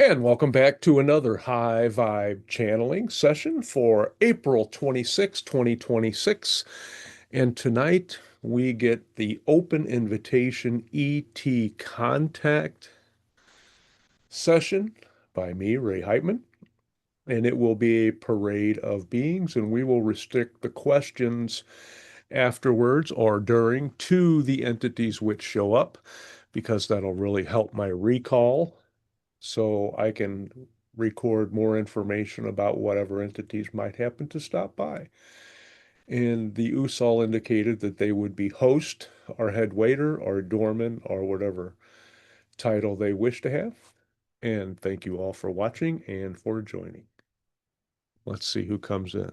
And welcome back to another high vibe channeling session for April 26, 2026. And tonight we get the open invitation ET contact session by me, Ray Heitman. And it will be a parade of beings, and we will restrict the questions afterwards or during to the entities which show up, because that'll really help my recall so I can record more information about whatever entities might happen to stop by. And the Usol indicated that they would be host, or head waiter, or doorman, or whatever title they wish to have. And thank you all for watching and for joining. Let's see who comes in.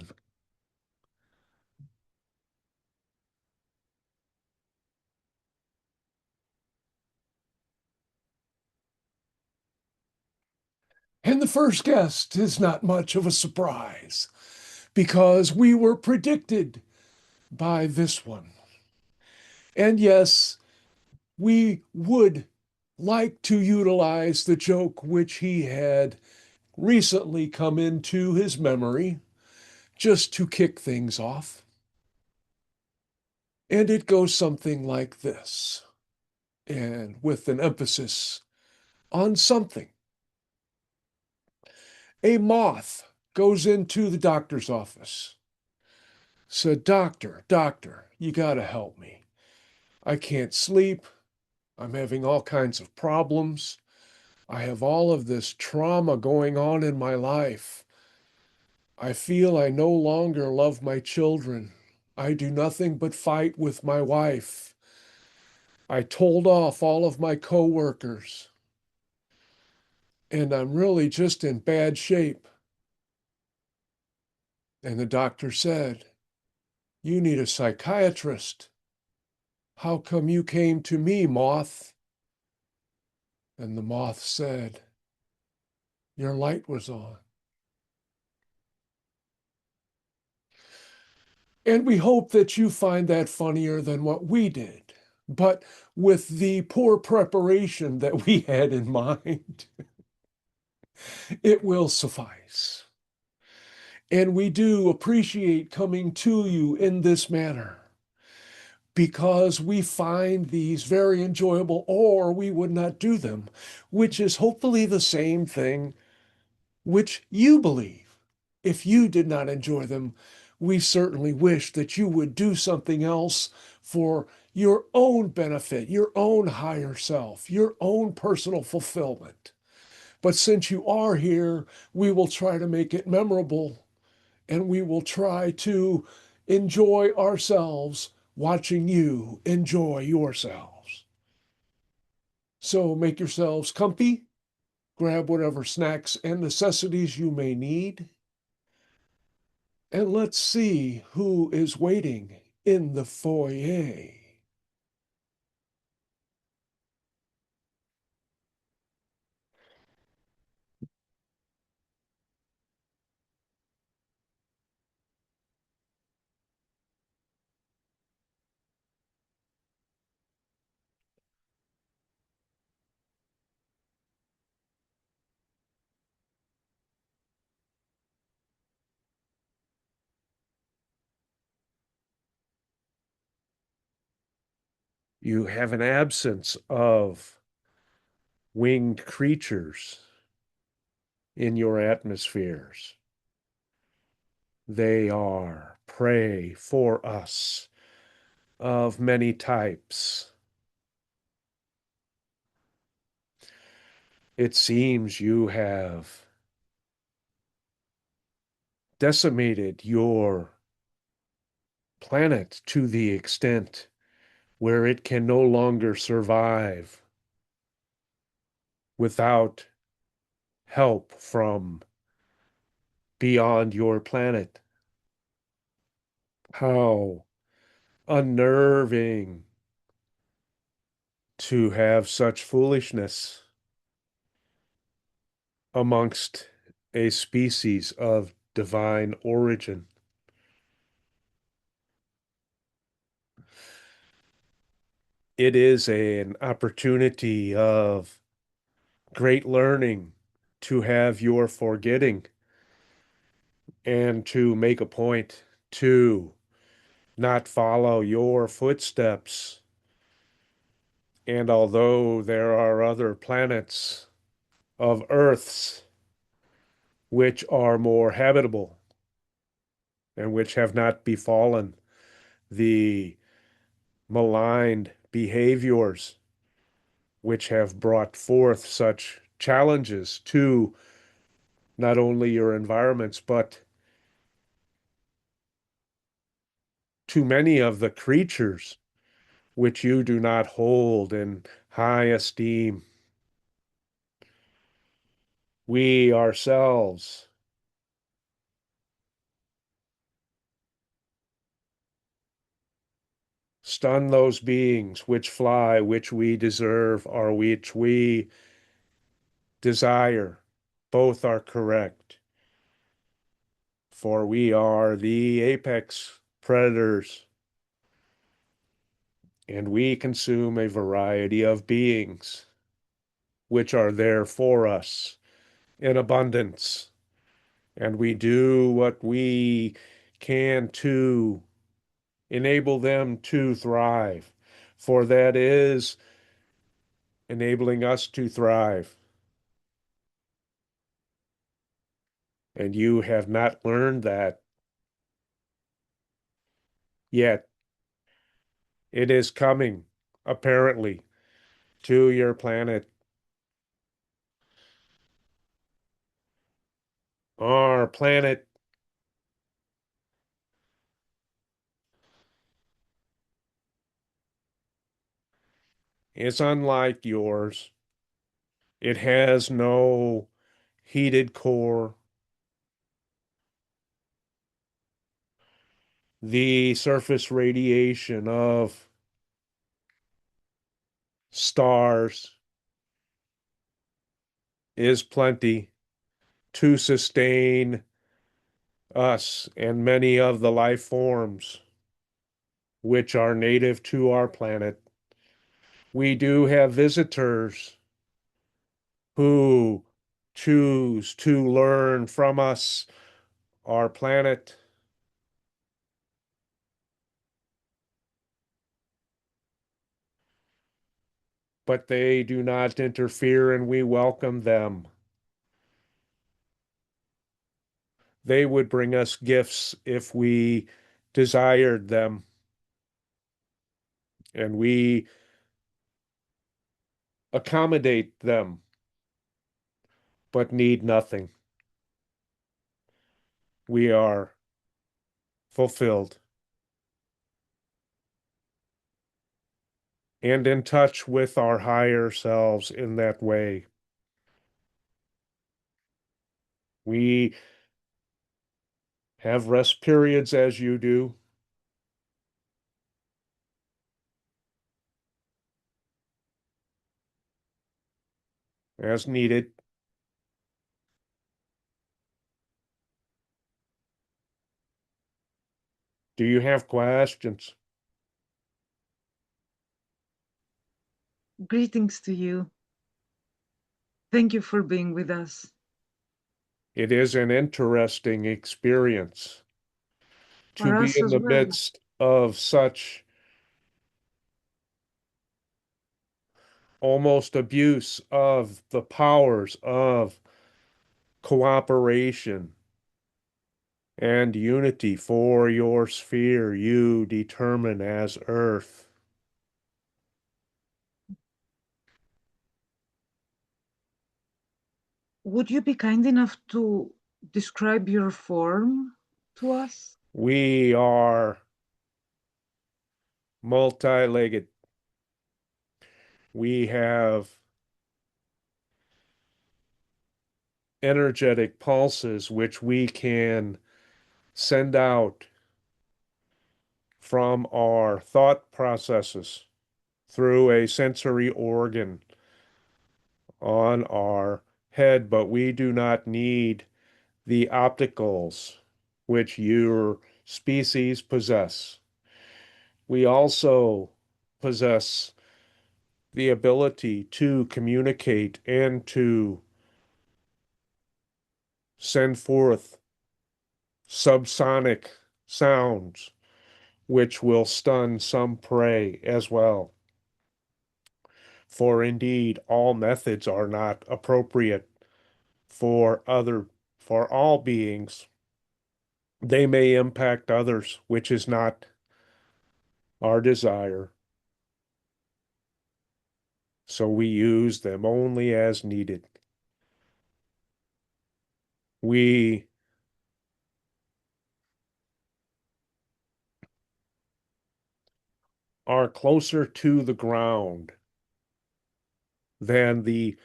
And the first guest is not much of a surprise because we were predicted by this one. And yes, we would like to utilize the joke which he had recently come into his memory just to kick things off. And it goes something like this, and with an emphasis on something. A moth goes into the doctor's office. Said, Doctor, you got to help me. I can't sleep. I'm having all kinds of problems. I have all of this trauma going on in my life. I feel I no longer love my children. I do nothing but fight with my wife. I told off all of my coworkers, and I'm really just in bad shape. And the doctor said, You need a psychiatrist. How come you came to me, moth? And the moth said, Your light was on. And we hope that you find that funnier than what we did. But with the poor preparation that we had in mind, it will suffice. And we do appreciate coming to you in this manner because we find these very enjoyable, or we would not do them, which is hopefully the same thing which you believe. If you did not enjoy them, we certainly wish that you would do something else for your own benefit, your own higher self, your own personal fulfillment. But since you are here, we will try to make it memorable, and we will try to enjoy ourselves watching you enjoy yourselves. So make yourselves comfy, grab whatever snacks and necessities you may need, and let's see who is waiting in the foyer. You have an absence of winged creatures in your atmospheres. They are prey for us of many types. It seems you have decimated your planet to the extent where it can no longer survive without help from beyond your planet. How unnerving to have such foolishness amongst a species of divine origin. It is an opportunity of great learning to have your forgetting and to make a point to not follow your footsteps. And although there are other planets of Earths which are more habitable and which have not befallen the maligned behaviors which have brought forth such challenges to not only your environments, but to many of the creatures which you do not hold in high esteem. We ourselves stun those beings which fly, which we deserve, or which we desire. Both are correct, for we are the apex predators, and we consume a variety of beings which are there for us in abundance, and we do what we can to enable them to thrive, for that is enabling us to thrive. And you have not learned that yet. It is coming, apparently, to your planet. Our planet is unlike yours. It has no heated core. The surface radiation of stars is plenty to sustain us and many of the life forms which are native to our planet. We do have visitors who choose to learn from us, our planet, but they do not interfere and we welcome them. They would bring us gifts if we desired them, and we accommodate them, but need nothing. We are fulfilled and in touch with our higher selves in that way. We have rest periods as you do, as needed. Do you have questions? Greetings to you. Thank you for being with us. It is an interesting experience to For be us in as the well. midst of such almost abuse of the powers of cooperation and unity for your sphere you determine as Earth. Would you be kind enough to describe your form to us? We are multi-legged. We have energetic pulses which we can send out from our thought processes through a sensory organ on our head, but we do not need the opticals which your species possess. We also possess the ability to communicate and to send forth subsonic sounds, which will stun some prey as well. For indeed, all methods are not appropriate for for all beings. They may impact others, which is not our desire. So we use them only as needed. We are closer to the ground than the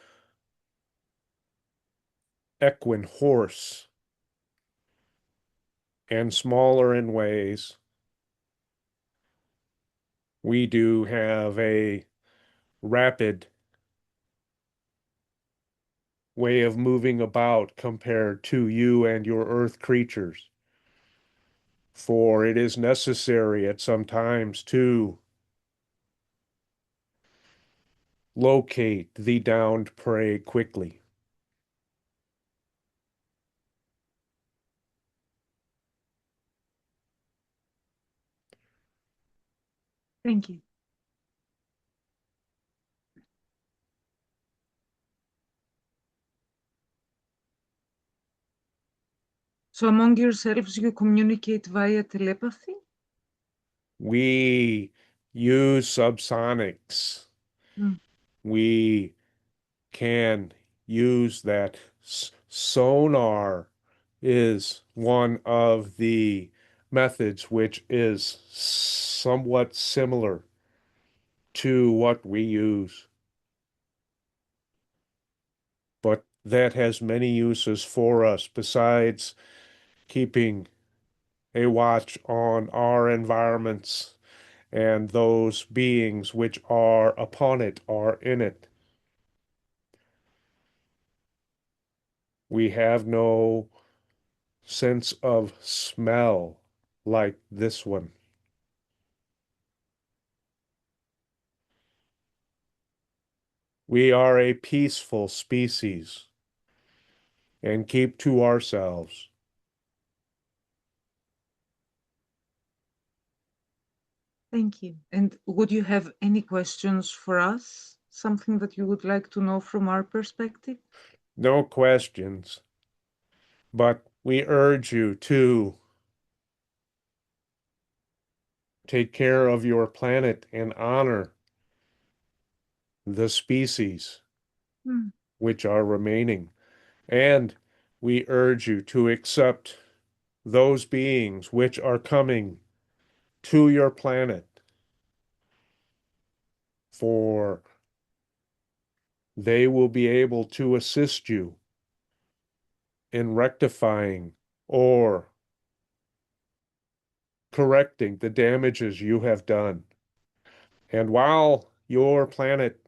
equine horse and smaller in ways. We do have a rapid way of moving about compared to you and your earth creatures. For it is necessary at some times to locate the downed prey quickly. Thank you. So among yourselves, you communicate via telepathy? We use subsonics. Hmm. We can use that. Sonar is one of the methods which is somewhat similar to what we use, but that has many uses for us besides keeping a watch on our environments and those beings which are upon it are in it. We have no sense of smell like this one. We are a peaceful species and keep to ourselves. Thank you. And would you have any questions for us? Something that you would like to know from our perspective? No questions, but we urge you to take care of your planet and honor the species Hmm. which are remaining. And we urge you to accept those beings which are coming to your planet, for they will be able to assist you in rectifying or correcting the damages you have done. And while your planet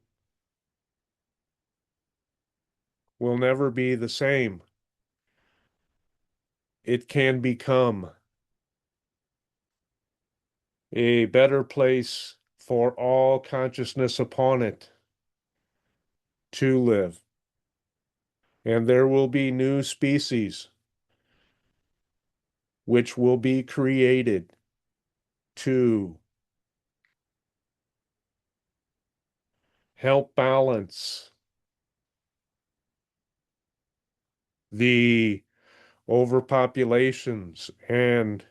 will never be the same, it can become a better place for all consciousness upon it to live. And there will be new species which will be created to help balance the overpopulations and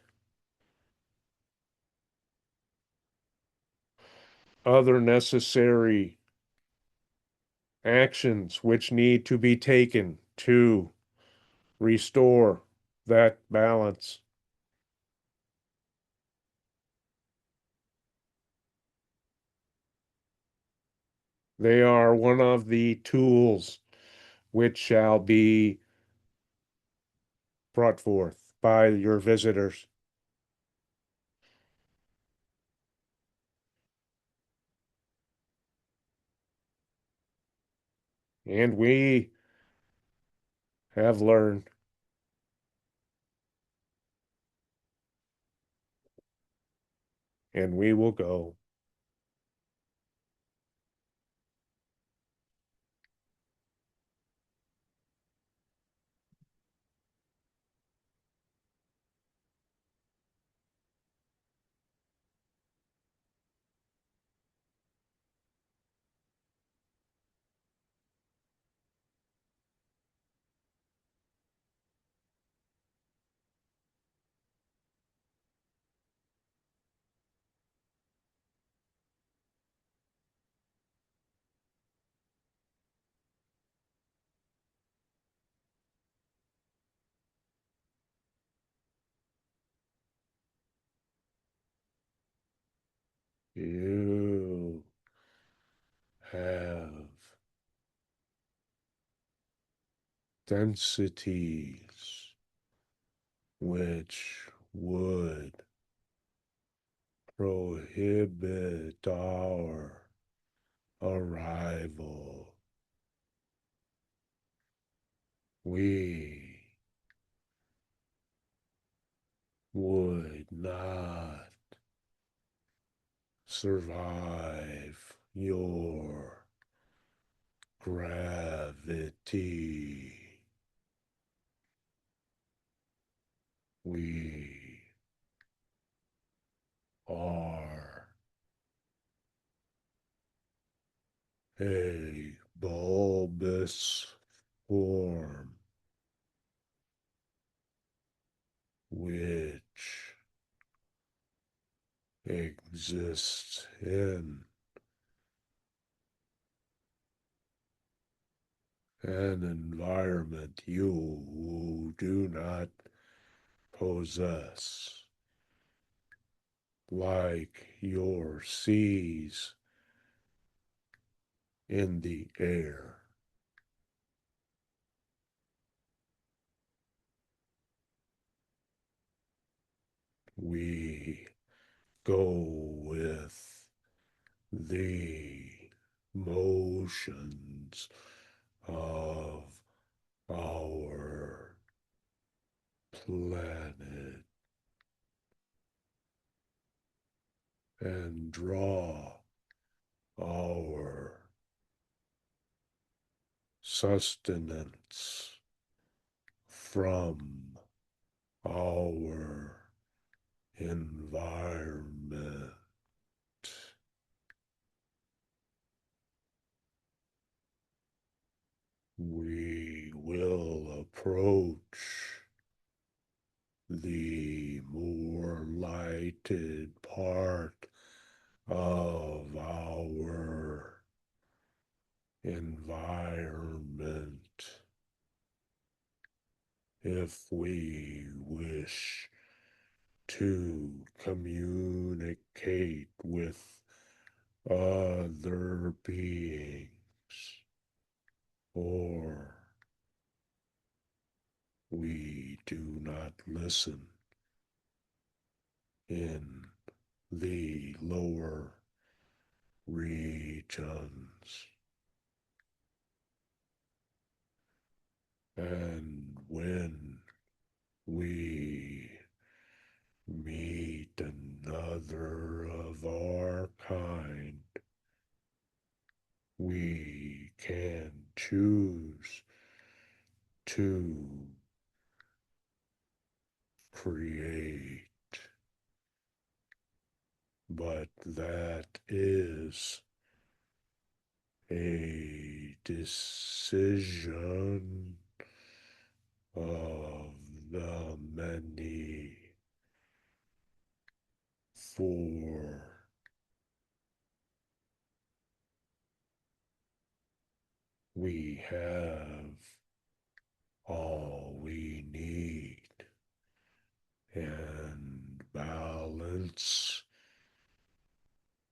other necessary actions which need to be taken to restore that balance. They are one of the tools which shall be brought forth by your visitors. And we have learned, and we will go. You have densities which would prohibit our arrival. We would not survive your gravity. We are a bulbous form which exists in an environment you do not possess, like your seas in the air. We go with the motions of our planet and draw our sustenance from our environment. We will approach the more lighted part of our environment if we wish to communicate with other beings, or we do not listen in the lower regions. And when we meet another of our kind, we can choose to create, but that is a decision of the many, for we have all we need, and balance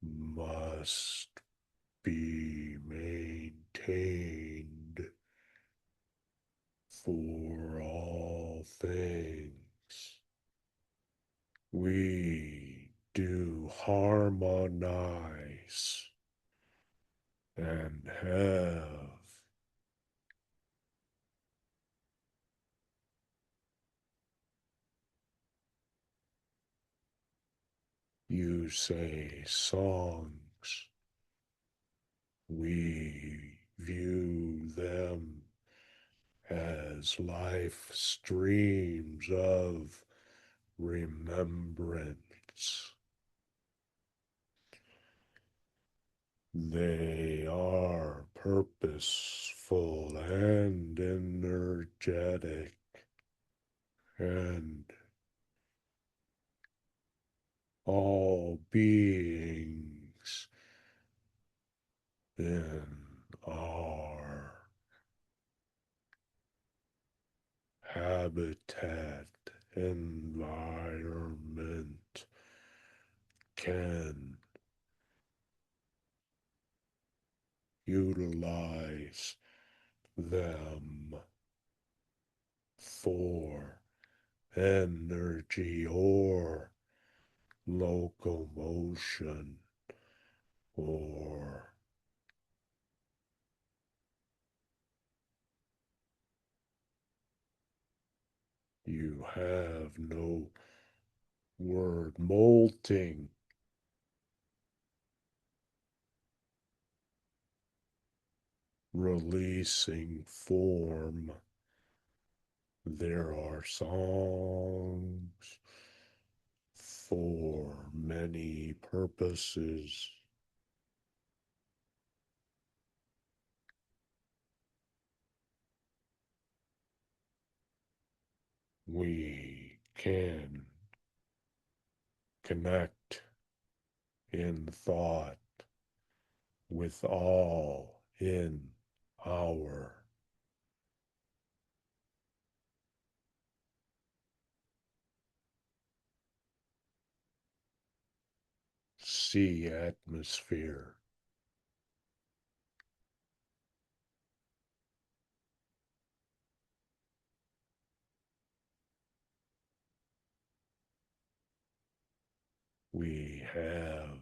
must be maintained for all things. We do harmonize and have you say songs. We view them as life streams of remembrance. They are purposeful and energetic, and all beings in our habitat environment can utilize them for energy or locomotion or you have no word molting, releasing form. There are songs for many purposes. We can connect in thought with all in our sea atmosphere. We have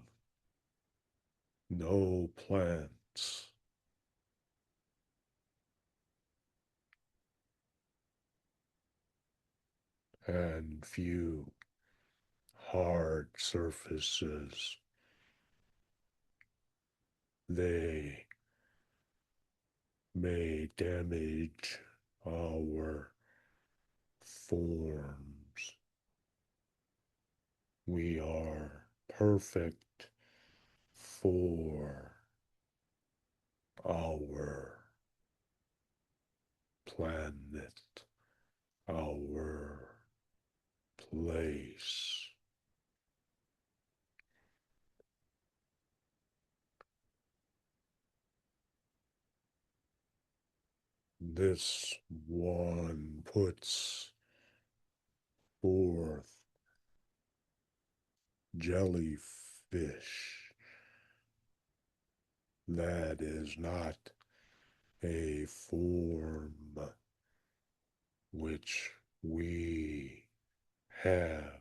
no plants and few hard surfaces. They may damage our forms. We are perfect for our planet, our place. This one puts forth jellyfish. That is not a form which we have,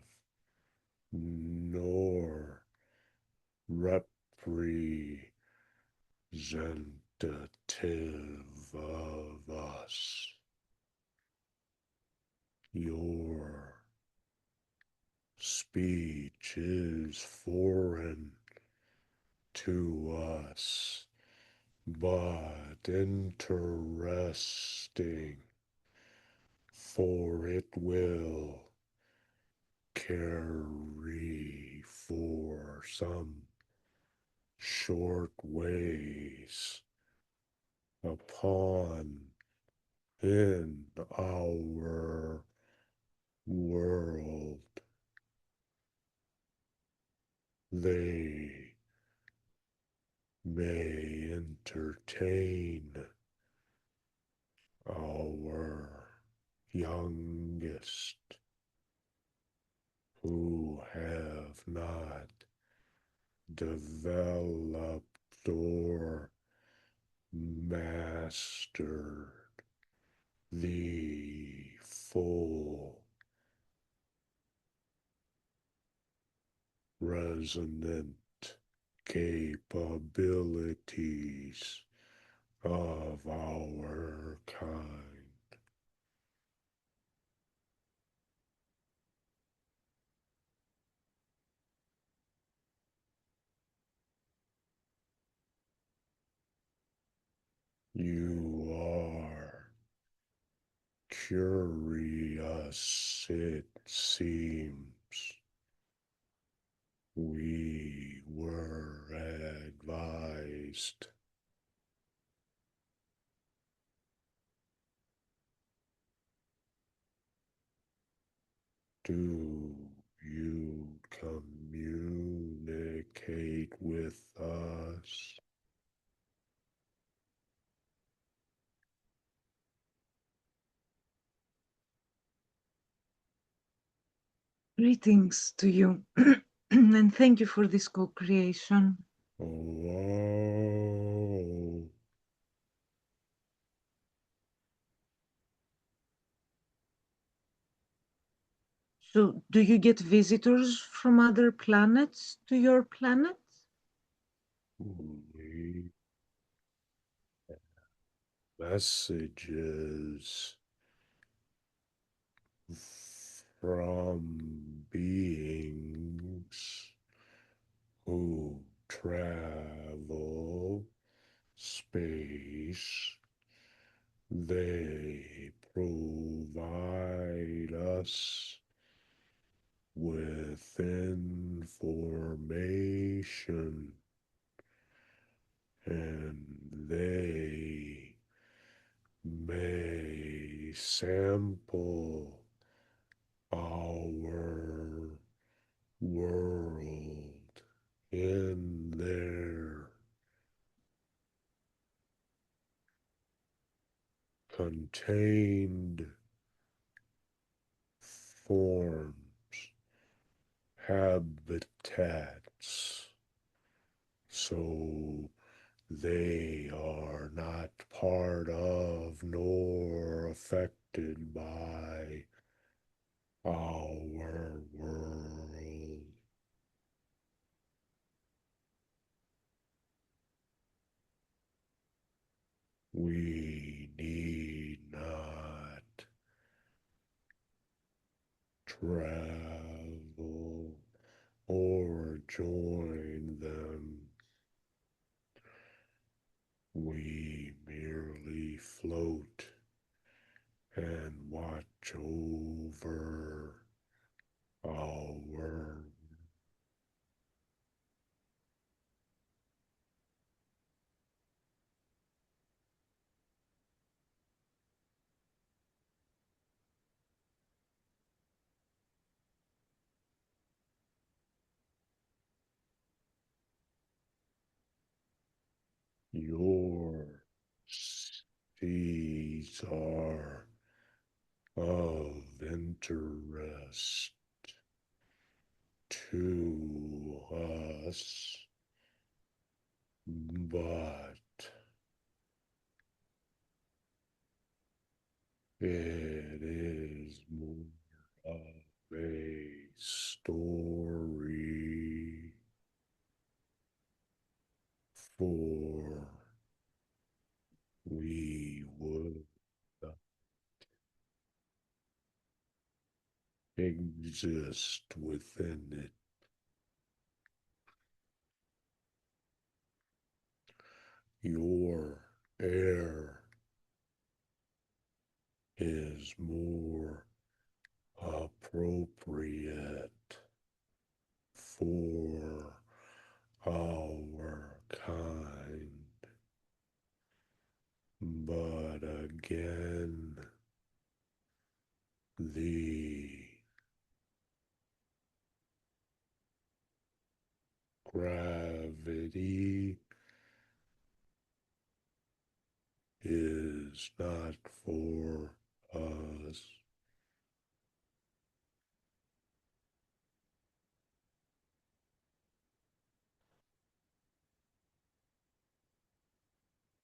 nor representative of us. Your speech is foreign to us, but interesting, for it will carry for some short ways upon in our world. They may entertain our youngest who have not developed or mastered the full resonant capabilities of our kind. You are curious, it seems. We were advised. Do you communicate with us? Greetings to you, and thank you for this co-creation. Oh, So, do you get visitors from other planets to your planet? We messages from beings who travel space. They provide us with information, and they may sample our world in their contained forms, habitats, so they are not part of nor affected by our world. We need not travel or join them. We merely float and watch over our your seeds are of interest to us, but it is more of a story for we would exist within it. Your air is more appropriate for our kind. But again, the gravity is not for us.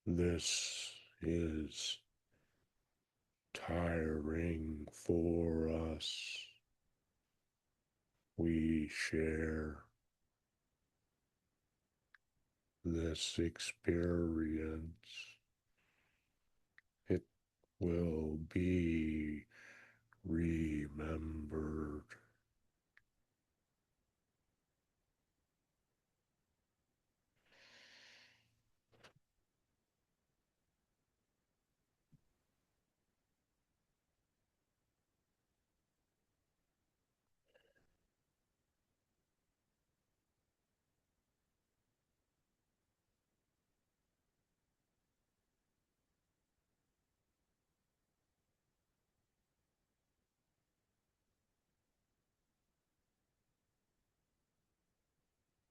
This is tiring for us. We share this experience. It will be remembered.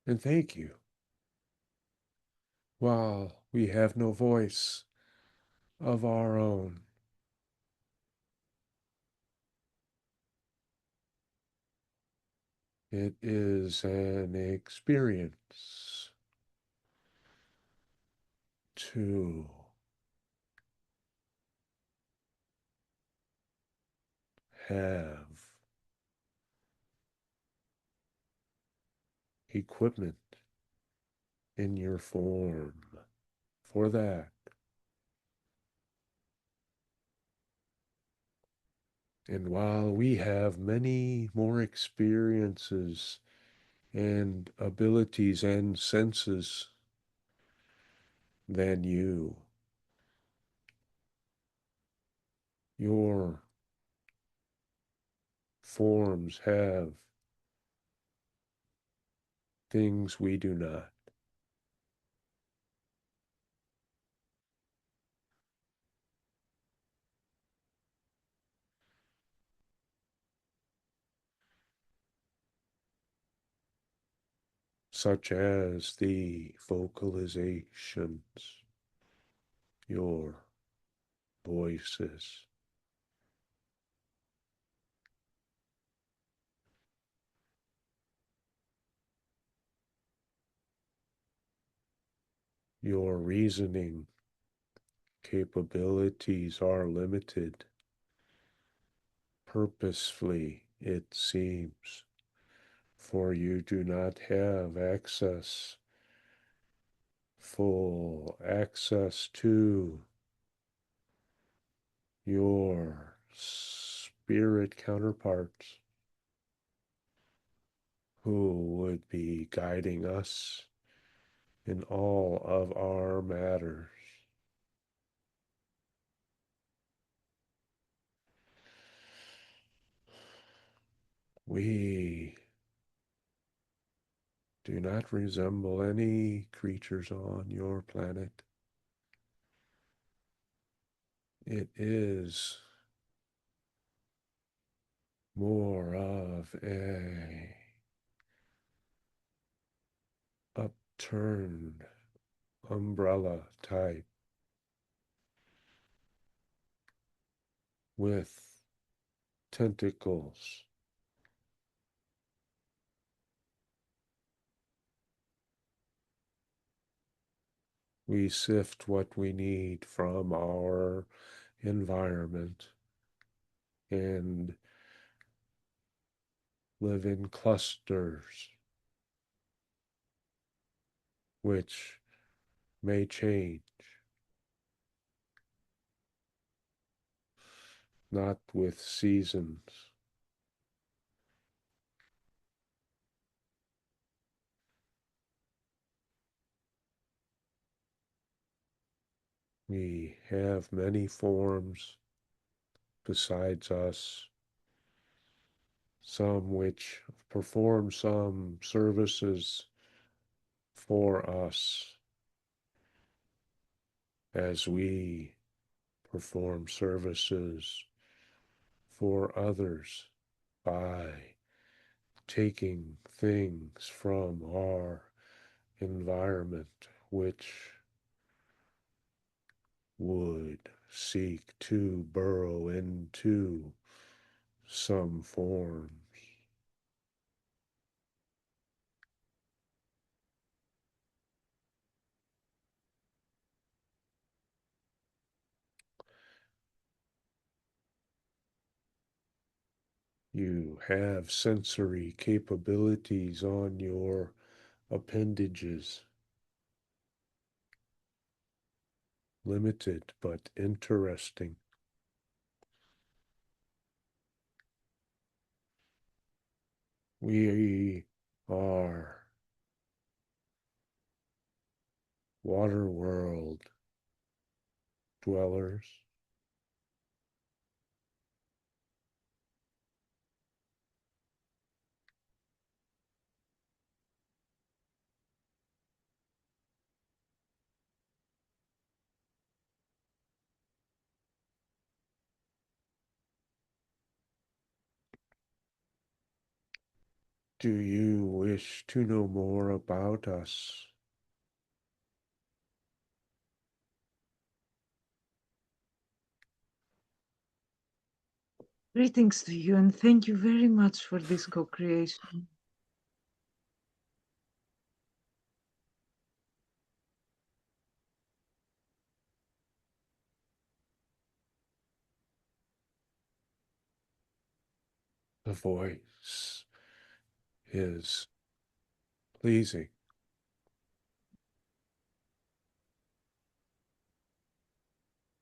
And thank you. While we have no voice of our own, it is an experience to have equipment in your form for that. And while we have many more experiences and abilities and senses than you, your forms have things we do not, such as the vocalizations, your voices, your reasoning capabilities are limited, purposefully, it seems, for you do not have full access to your spirit counterparts who would be guiding us in all of our matters. We do not resemble any creatures on your planet. It is more of a upturned umbrella type with tentacles. We sift what we need from our environment and live in clusters, which may change, not with seasons. We have many forms besides us, some which perform some services for us as we perform services for others by taking things from our environment which would seek to burrow into some forms. You have sensory capabilities on your appendages, limited but interesting. We are water world dwellers. Do you wish to know more about us? Greetings to you, and thank you very much for this co-creation. The voice is pleasing.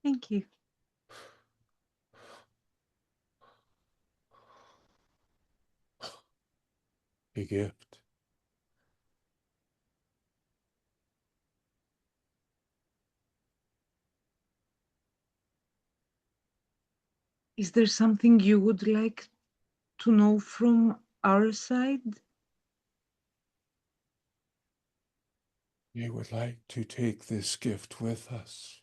Thank you. A gift. Is there something you would like to know from our side? We would like to take this gift with us.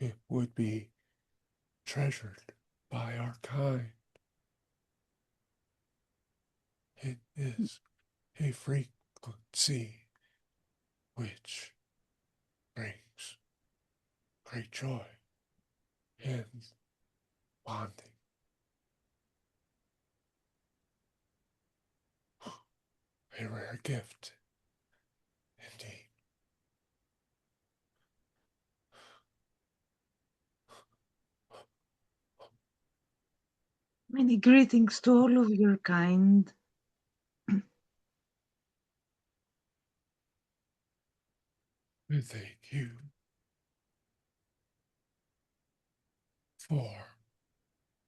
It would be treasured by our kind. It is a frequency which brings great joy and bonding. A rare gift, indeed. Many greetings to all of your kind. We thank you for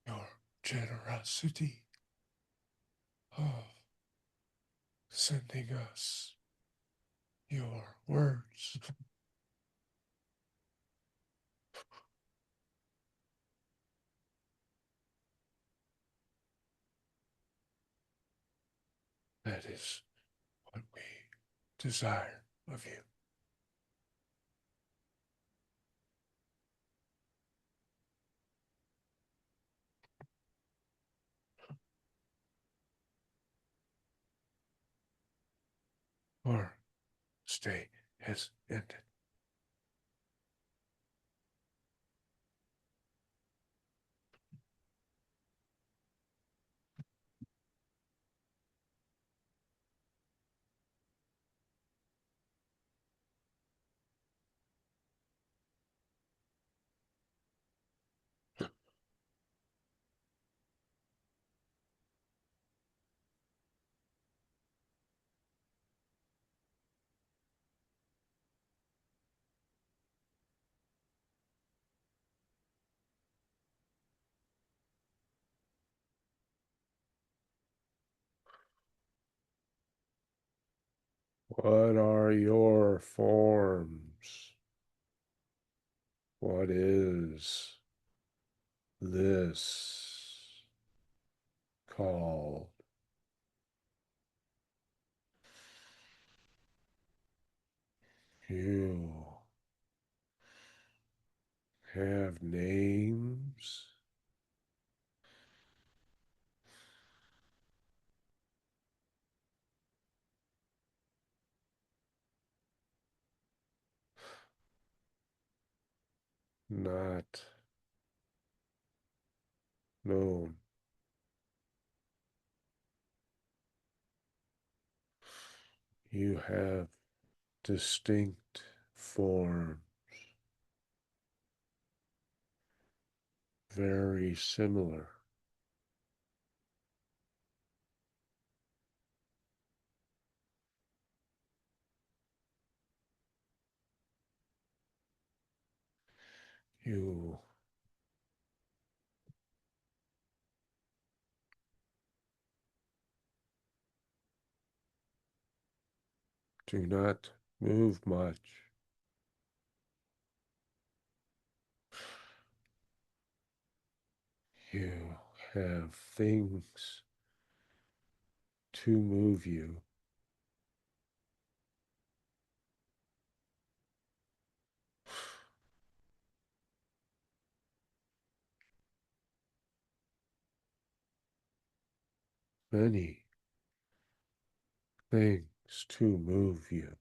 your generosity of sending us your words. That is what we desire of you. Our stay has ended. What are your forms? What is this called? You have names? Not known. You have distinct form, very similar. You do not move much. You have things to move you. Many things to move you.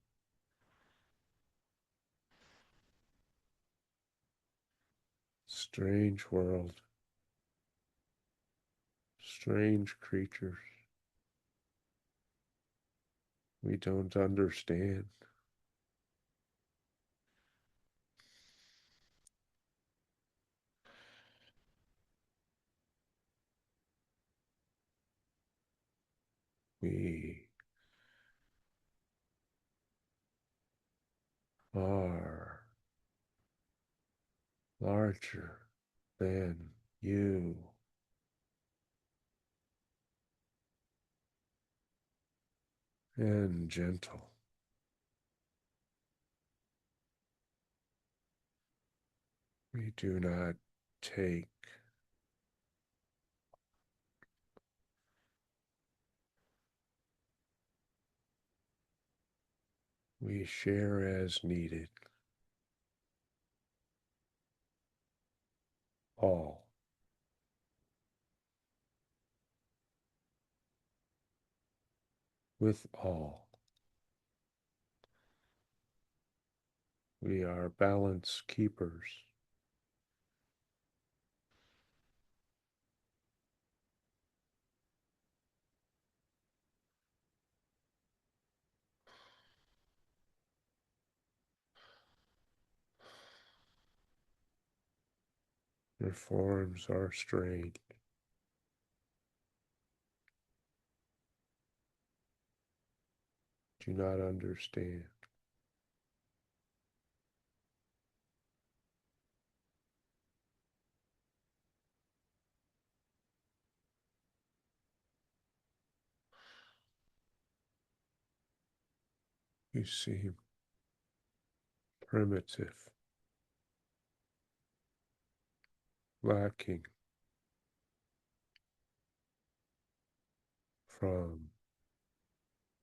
Strange world, strange creatures we don't understand. are larger than you and gentle. We do not take, we share as needed, all. With all. We are balance keepers. Your forms are strange. Do not understand. You seem primitive, lacking from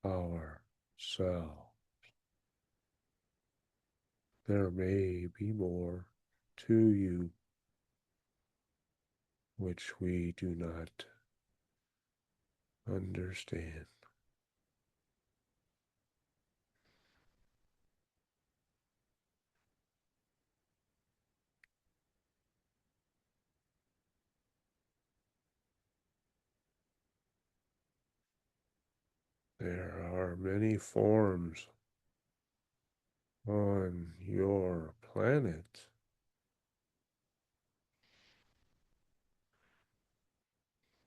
our cell. There may be more to you which we do not understand. There are many forms on your planet.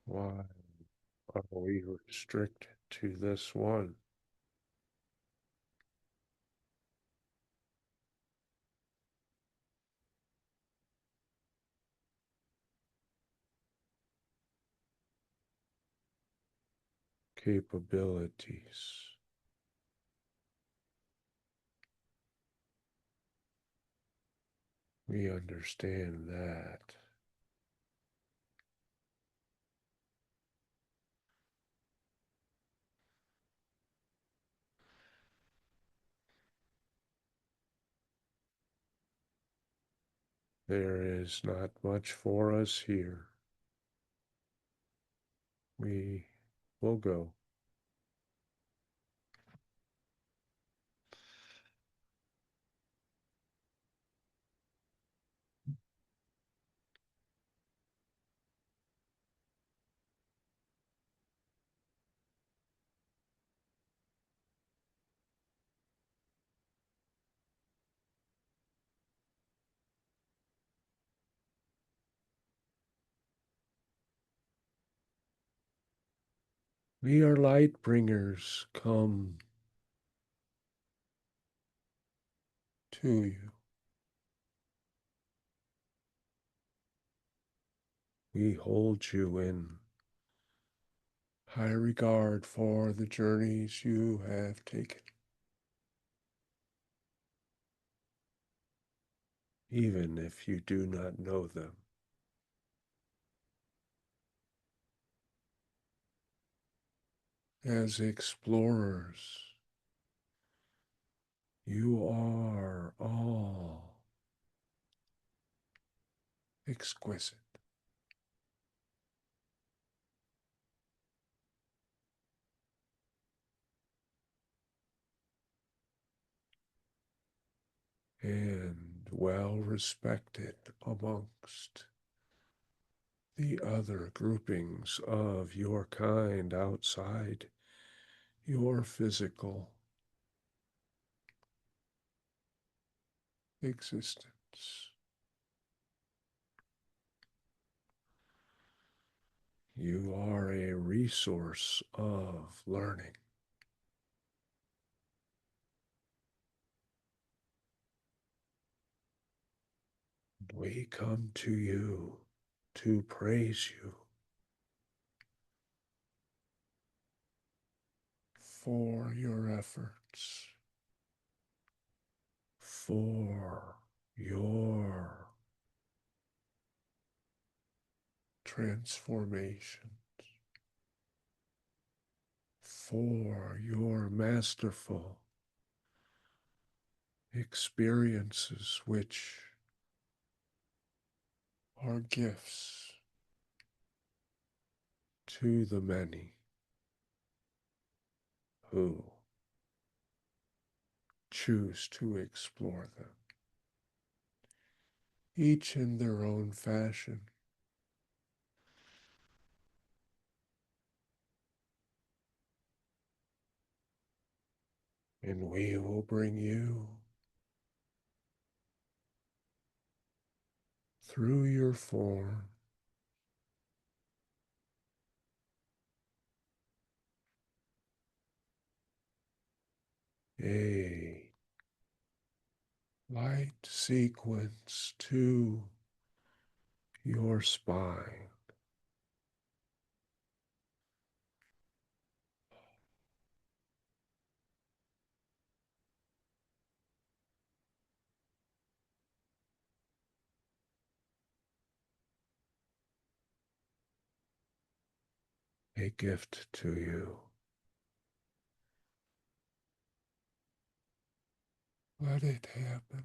Why are we restricted to this one? Capabilities. We understand that. There is not much for us here. We will go. We are light bringers come to you. We hold you in high regard for the journeys you have taken, even if you do not know them. As explorers, you are all exquisite. And well respected amongst the other groupings of your kind outside your physical existence. You are a resource of learning. we come to you to praise you for your efforts, for your transformation, for your masterful experiences, which are gifts to the many who choose to explore them, each in their own fashion. And we will bring you through your form a light sequence to your spine, a gift to you. Let it happen.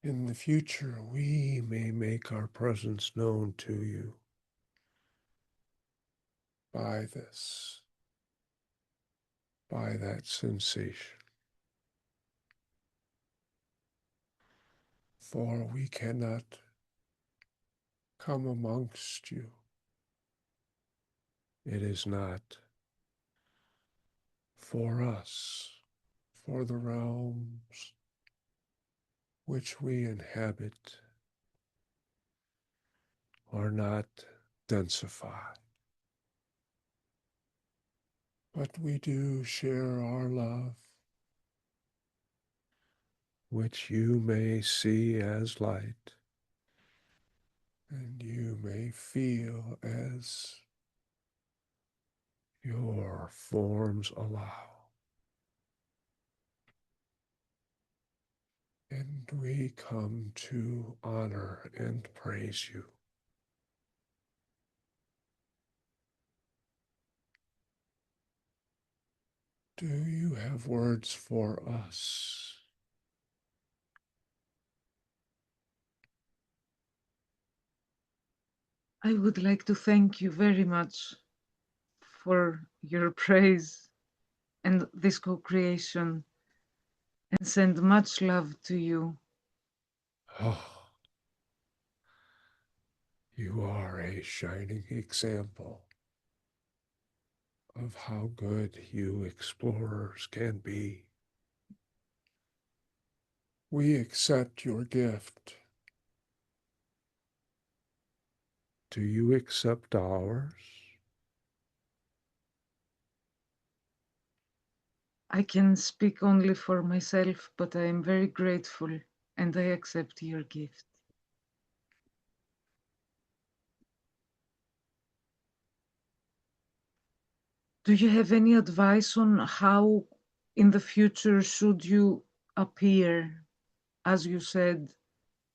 In the future, we may make our presence known to you by this, by that sensation. For we cannot come amongst you. It is not for us, for the realms which we inhabit are not densified. But we do share our love, which you may see as light, and you may feel as your forms allow. And we come to honor and praise you. Do you have words for us? I would like to thank you very much for your praise and this co-creation and send much love to you. Oh, you are a shining example of how good you explorers can be. We accept your gift. Do you accept ours? I can speak only for myself, but I am very grateful and I accept your gift. Do you have any advice on how in the future should you appear? As you said,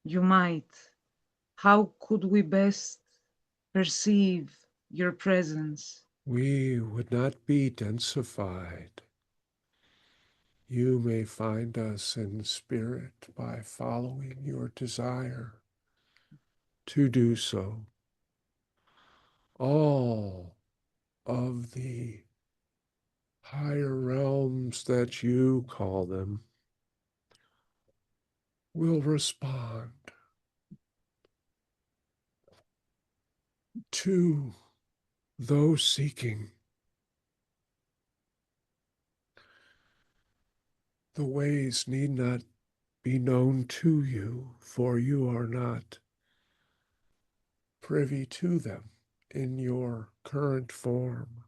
you might. How could we best perceive your presence? We would not be densified. You may find us in spirit by following your desire to do so. All of the higher realms that you call them will respond to Those seeking the ways need not be known to you, for you are not privy to them in your current form.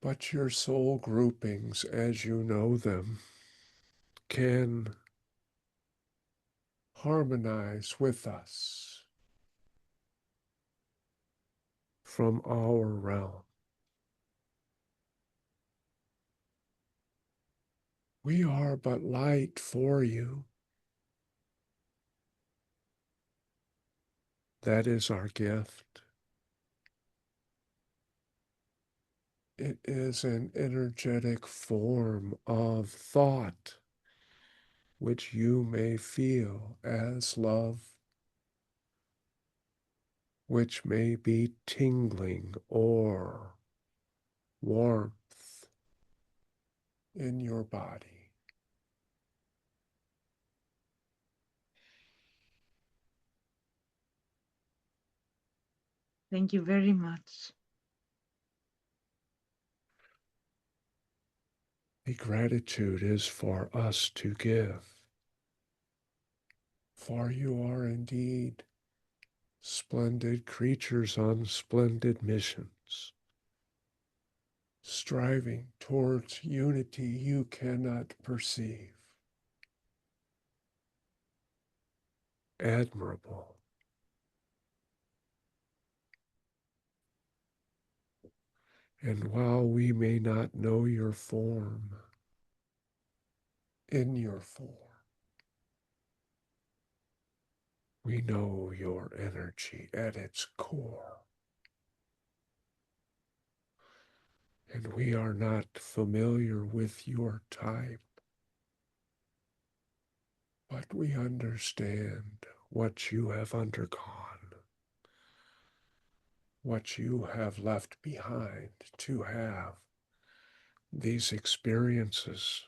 But your soul groupings, as you know them, can harmonize with us from our realm. We are but light for you. That is our gift. It is an energetic form of thought which you may feel as love, which may be tingling or warmth in your body. Thank you very much. The gratitude is for us to give, for you are indeed splendid creatures on splendid missions, striving towards unity you cannot perceive. Admirable. And while we may not know your form, in your form, we know your energy at its core. And we are not familiar with your type, but we understand what you have undergone, what you have left behind to have these experiences,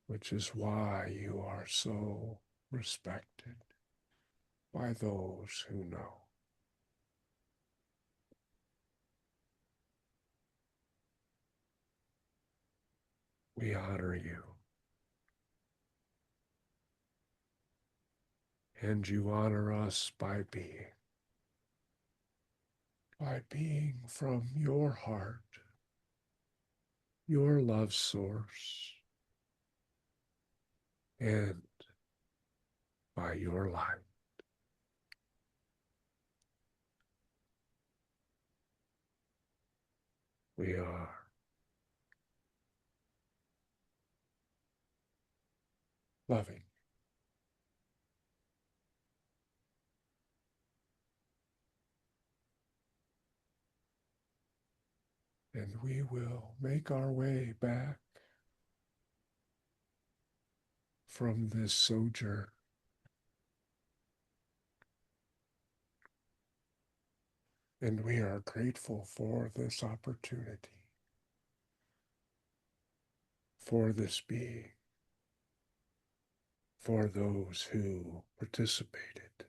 which is why you are so respected by those who know. We honor you, and you honor us by being from your heart, your love source, and by your light. We are loving, and we will make our way back from this sojourn. And we are grateful for this opportunity, for this being, for those who participated,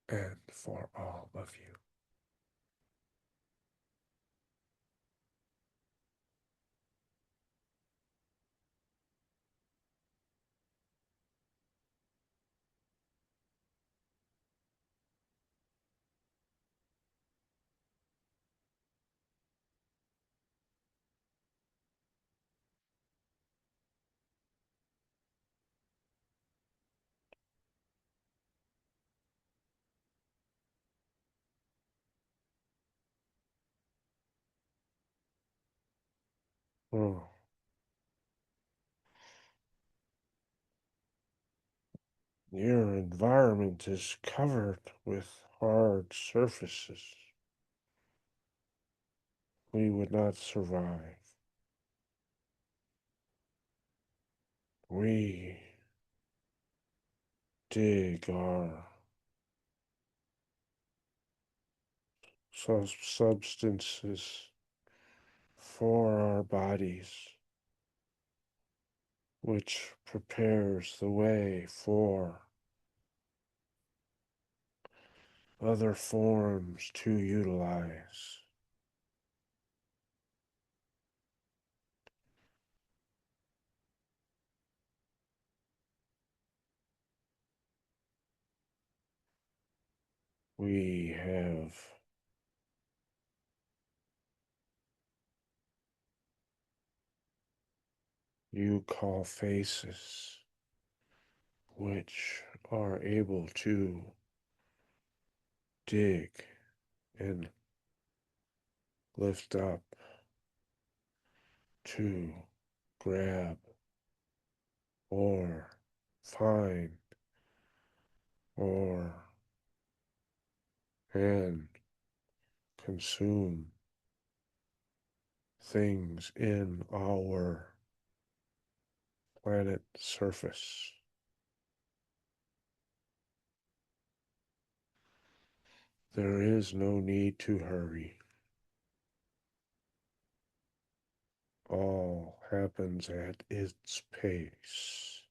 and for all of you. Oh, your environment is covered with hard surfaces. We would not survive. We dig our substances for our bodies which prepares the way for other forms to utilize. We have you call faces, which are able to dig and lift up to grab or find or and consume things in our planet surface. There is no need to hurry. All happens at its pace.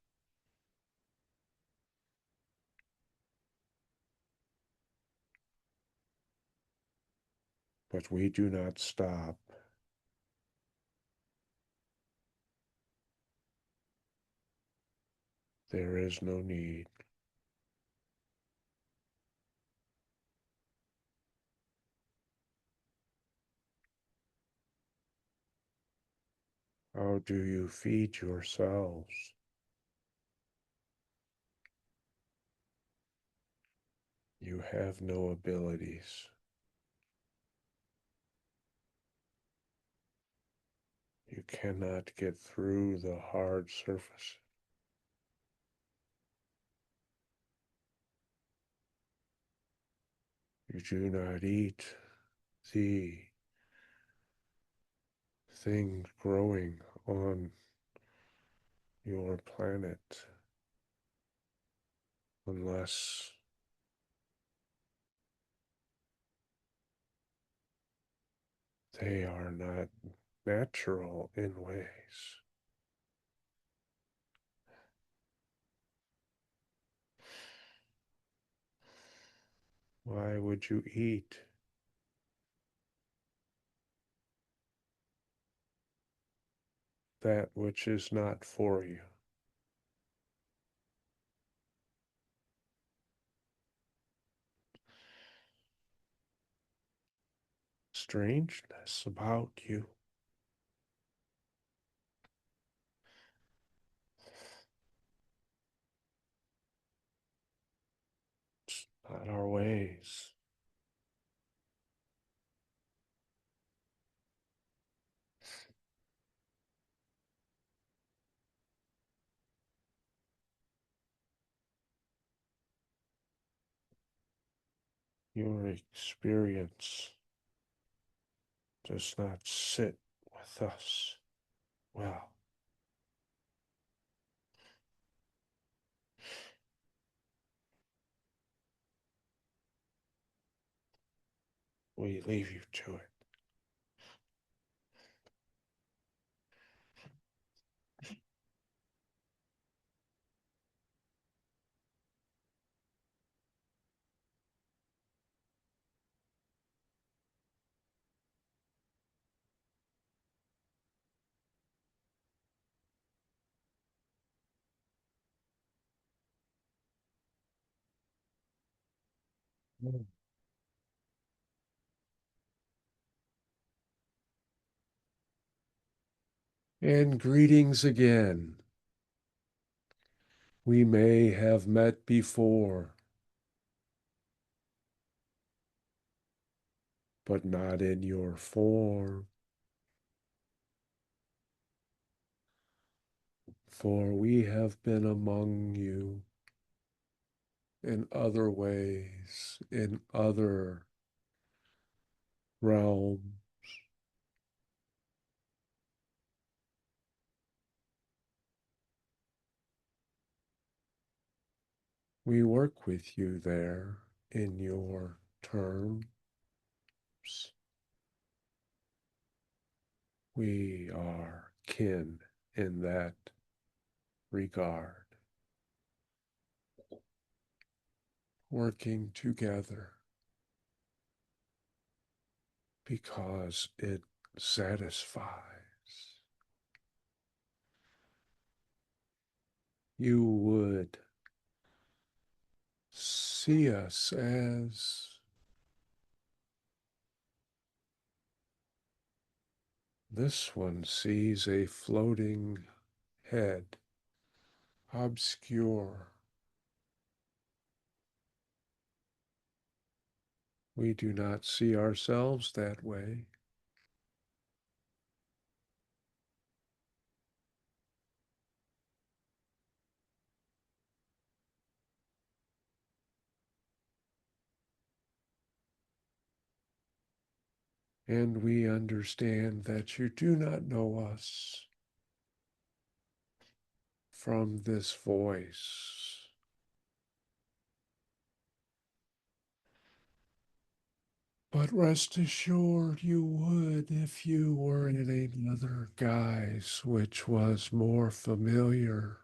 But we do not stop. There is no need. How do you feed yourselves? You have no abilities. You cannot get through the hard surface. You do not eat the things growing on your planet unless they are not natural in ways. Why would you eat that which is not for you? Strangeness about you. It's not our ways. Your experience does not sit with us well. We leave you to it. And greetings again. We may have met before, but not in your form. For we have been among you in other ways, in other realms. We work with you there in your terms. We are kin in that regard, working together because it satisfies. You would see us as this one sees a floating head, obscure. We do not see ourselves that way. And we understand that you do not know us from this voice. But rest assured you would if you were in another guise which was more familiar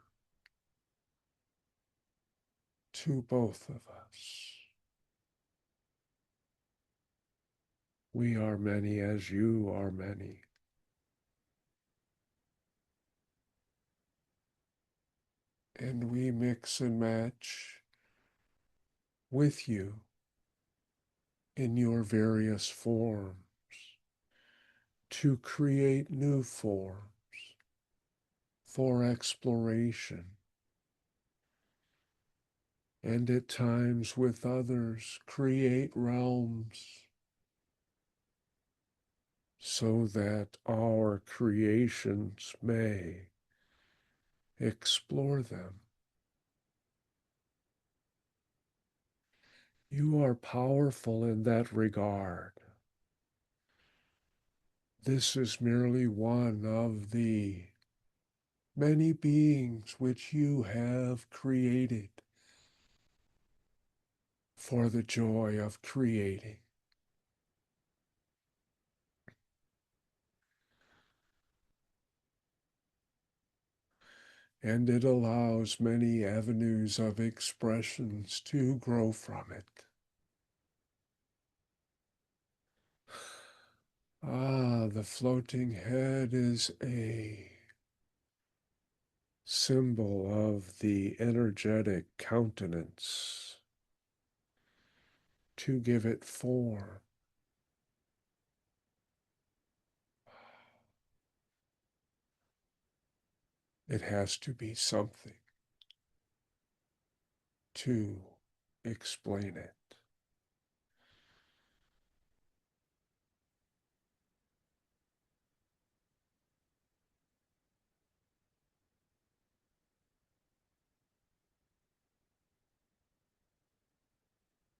to both of us. We are many as you are many. And we mix and match with you in your various forms to create new forms for exploration, and at times with others create realms so that our creations may explore them. You are powerful in that regard. This is merely one of the many beings which you have created for the joy of creating. And it allows many avenues of expressions to grow from it. Ah, the floating head is a symbol of the energetic countenance to give it form. It has to be something to explain it.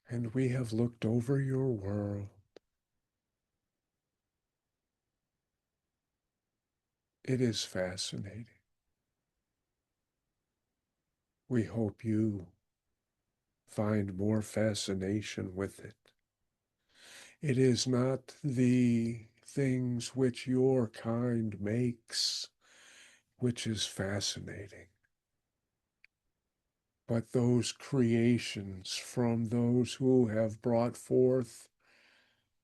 And we have looked over your world. It is fascinating. We hope you find more fascination with it. It is not the things which your kind makes which is fascinating, but those creations from those who have brought forth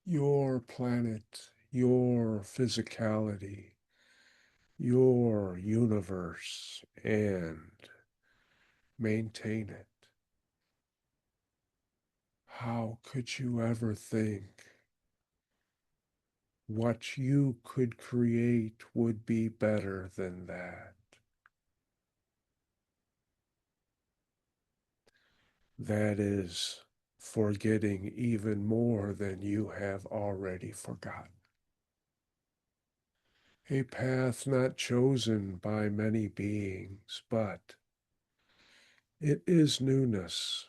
your planet, your physicality, your universe, and maintain it. How could you ever think what you could create would be better than that? That is forgetting even more than you have already forgotten. A path not chosen by many beings, but it is newness.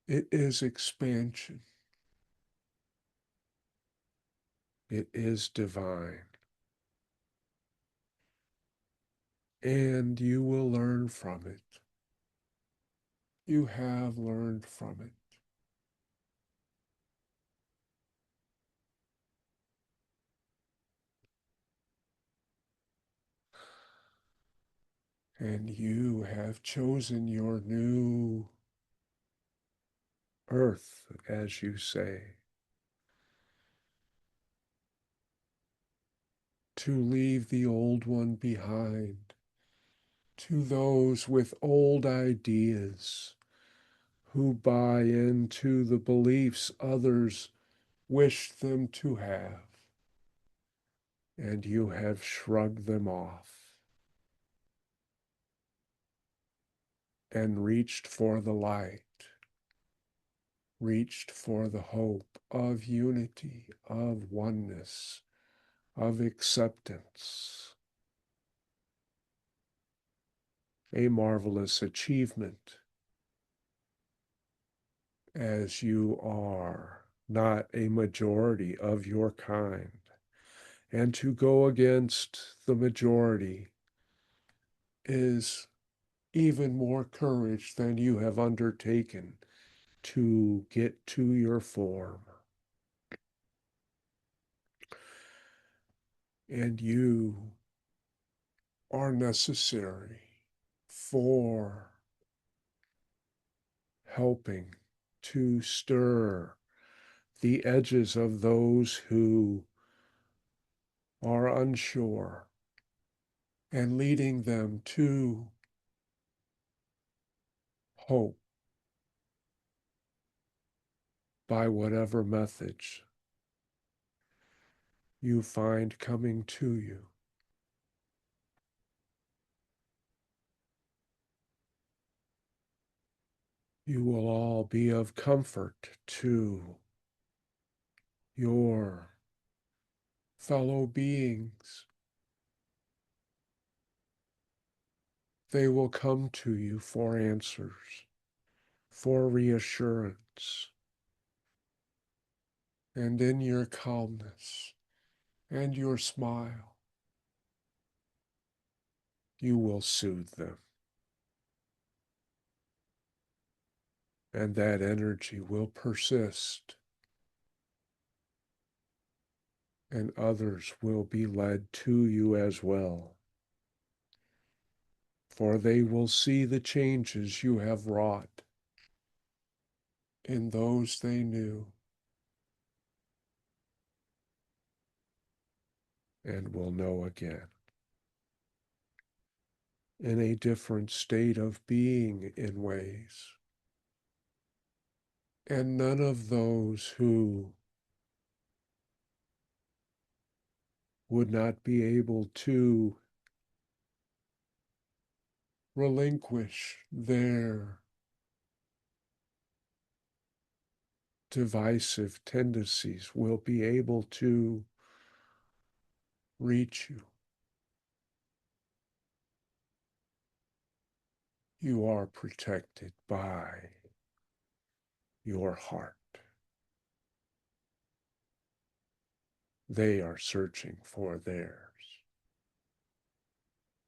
It is expansion. It is divine. And you will learn from it. You have learned from it. And you have chosen your new earth, as you say, to leave the old one behind. To those with old ideas who buy into the beliefs others wish them to have, and you have shrugged them off and reached for the light, reached for the hope of unity, of oneness, of acceptance. A marvelous achievement, as you are not a majority of your kind. And to go against the majority is even more courage than you have undertaken to get to your form. And you are necessary for helping to stir the edges of those who are unsure and leading them to hope by whatever methods you find coming to you. You will all be of comfort to your fellow beings. They will come to you for answers, for reassurance, and in your calmness and your smile, you will soothe them. And that energy will persist, and others will be led to you as well. For they will see the changes you have wrought in those they knew, and will know again, in a different state of being in ways. And none of those who would not be able to relinquish their divisive tendencies will be able to reach you. You are protected by your heart. They are searching for theirs.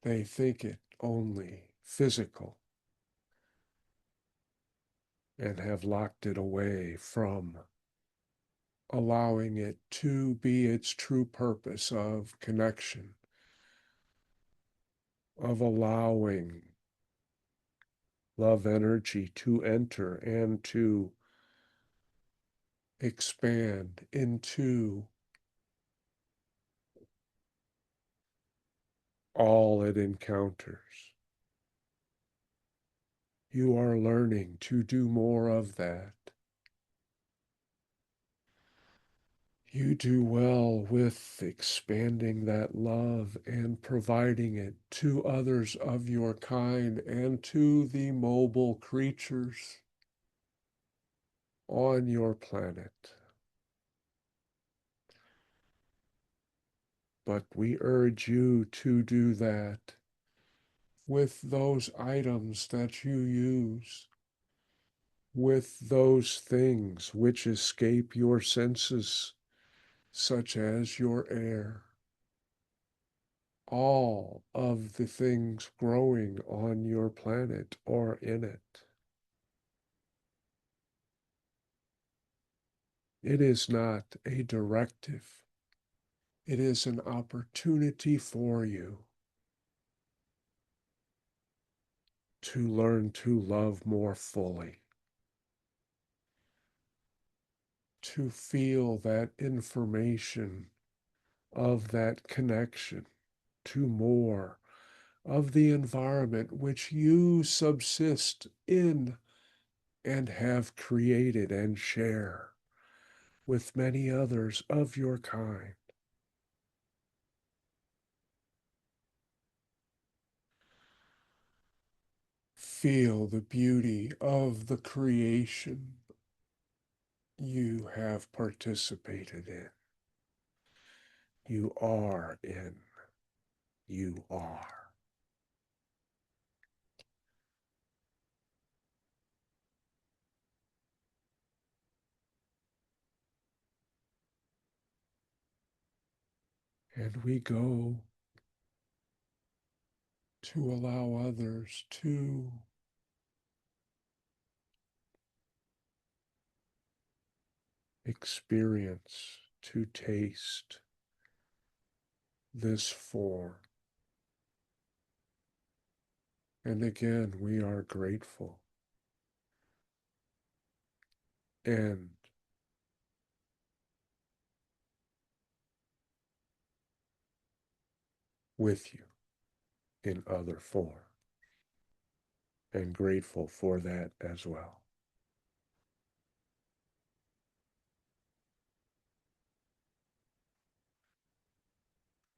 They think it only physical and have locked it away from allowing it to be its true purpose of connection, of allowing love energy to enter and to expand into all it encounters. You are learning to do more of that. You do well with expanding that love and providing it to others of your kind and to the mobile creatures on your planet. But we urge you to do that with those items that you use, with those things which escape your senses, such as your air, all of the things growing on your planet or in it. It is not a directive. It is an opportunity for you to learn to love more fully, to feel that information of that connection to more of the environment which you subsist in and have created and share with many others of your kind. Feel the beauty of the creation you have participated in. You are in. You are. And we go to allow others to experience, to taste this form. And again, we are grateful and with you in other form, and grateful for that as well.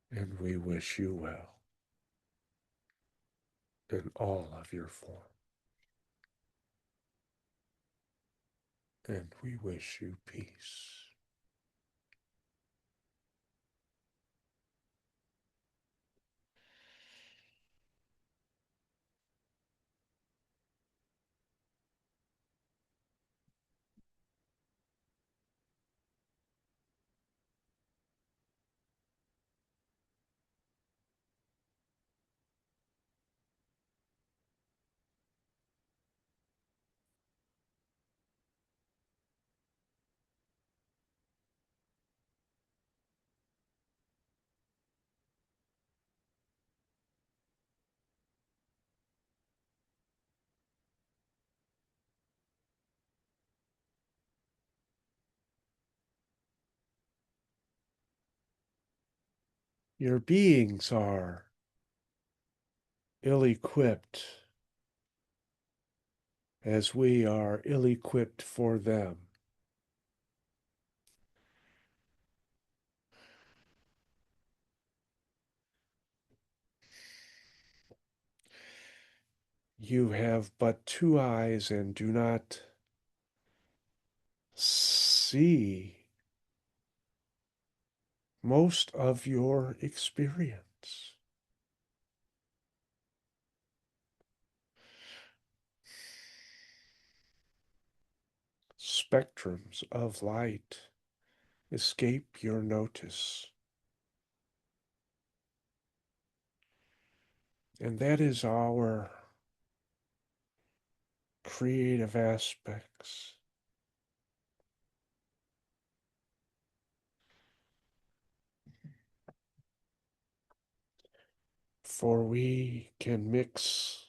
And we wish you well in all of your form. And we wish you peace. Your beings are ill equipped as we are ill equipped for them. You have but two eyes and do not see most of your experience. Spectrums of light escape your notice. And that is our creative aspects. For we can mix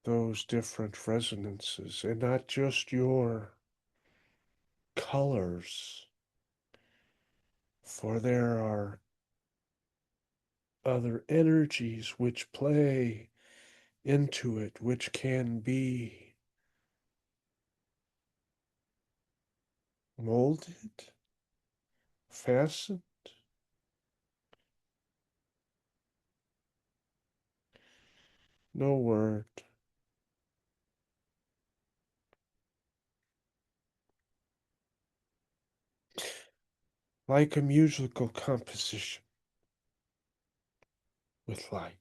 those different resonances and not just your colors, for there are other energies which play into it, which can be molded, fastened, no word, like a musical composition with light.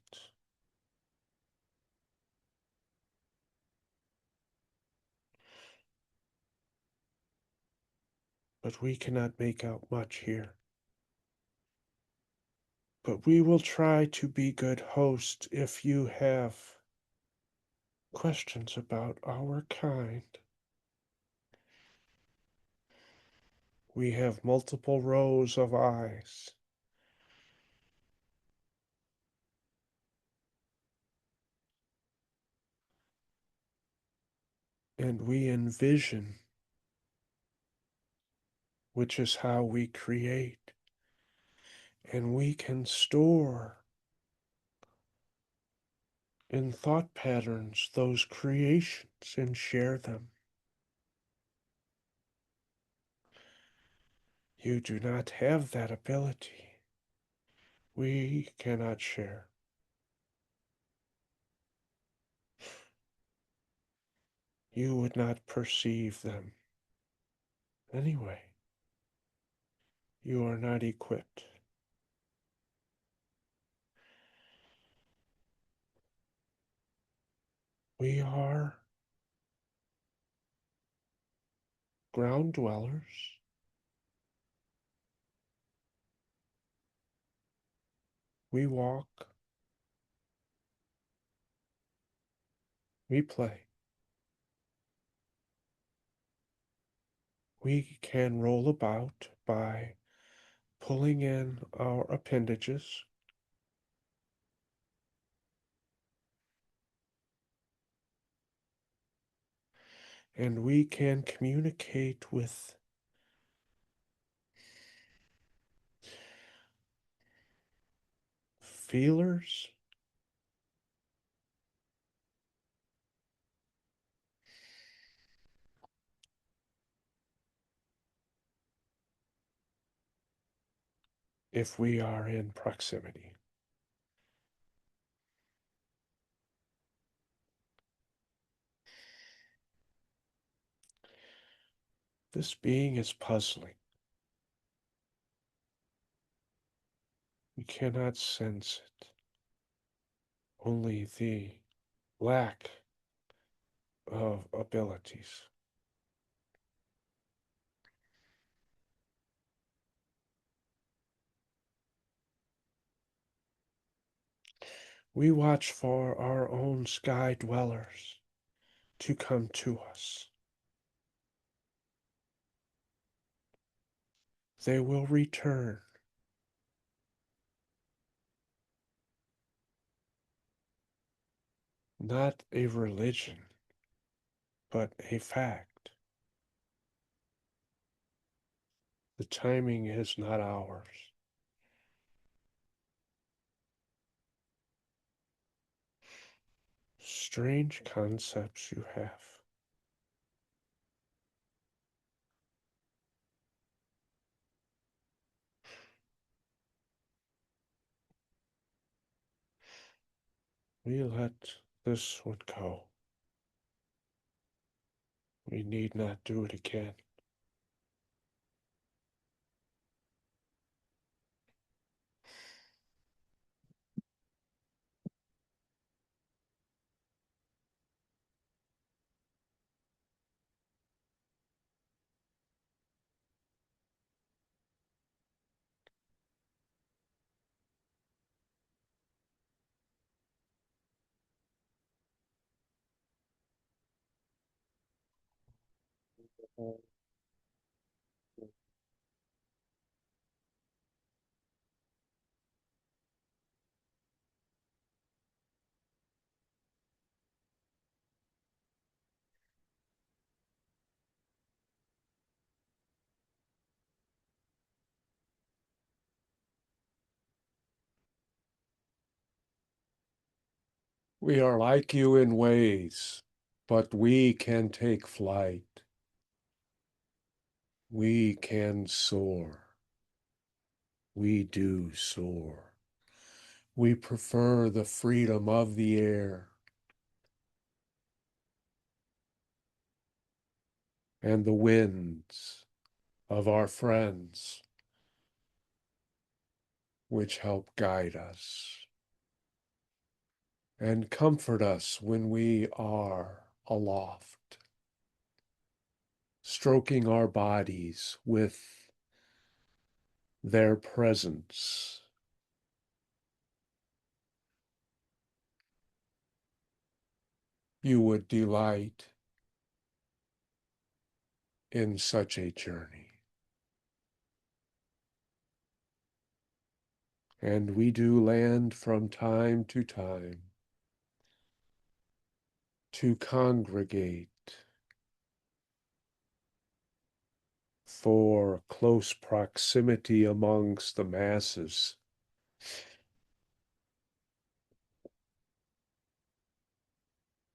But we cannot make out much here. But we will try to be good hosts if you have questions about our kind. We have multiple rows of eyes. and we envision, which is how we create, and we can store in thought patterns those creations and share them. You do not have that ability. We cannot share. You would not perceive them anyway. You are not equipped. We are ground dwellers. We walk. We play. We can roll about by pulling in our appendages, and we can communicate with feelers, if we are in proximity. This being is puzzling. We cannot sense it, only the lack of abilities. We watch for our own sky dwellers to come to us. They will return. Not a religion, but a fact. The timing is not ours. Strange concepts you have. We let this one go. We need not do it again. We are like you in ways, but we can take flight. We can soar. We do soar. We prefer the freedom of the air and the winds of our friends, which help guide us and comfort us when we are aloft, stroking our bodies with their presence. You would delight in such a journey. And we do land from time to time to congregate for close proximity amongst the masses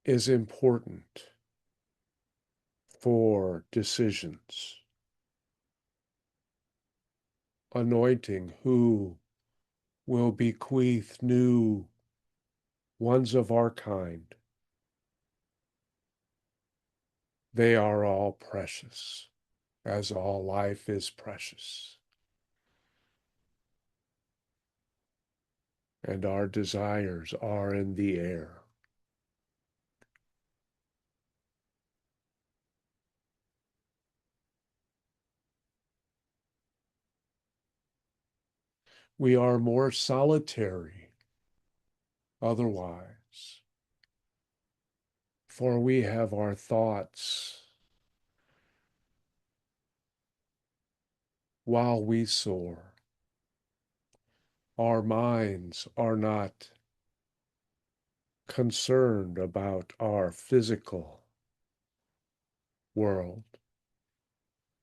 is important for decisions, anointing who will bequeath new ones of our kind. They are all precious, as all life is precious. And our desires are in the air. We are more solitary otherwise, for we have our thoughts while we soar. Our minds are not concerned about our physical world.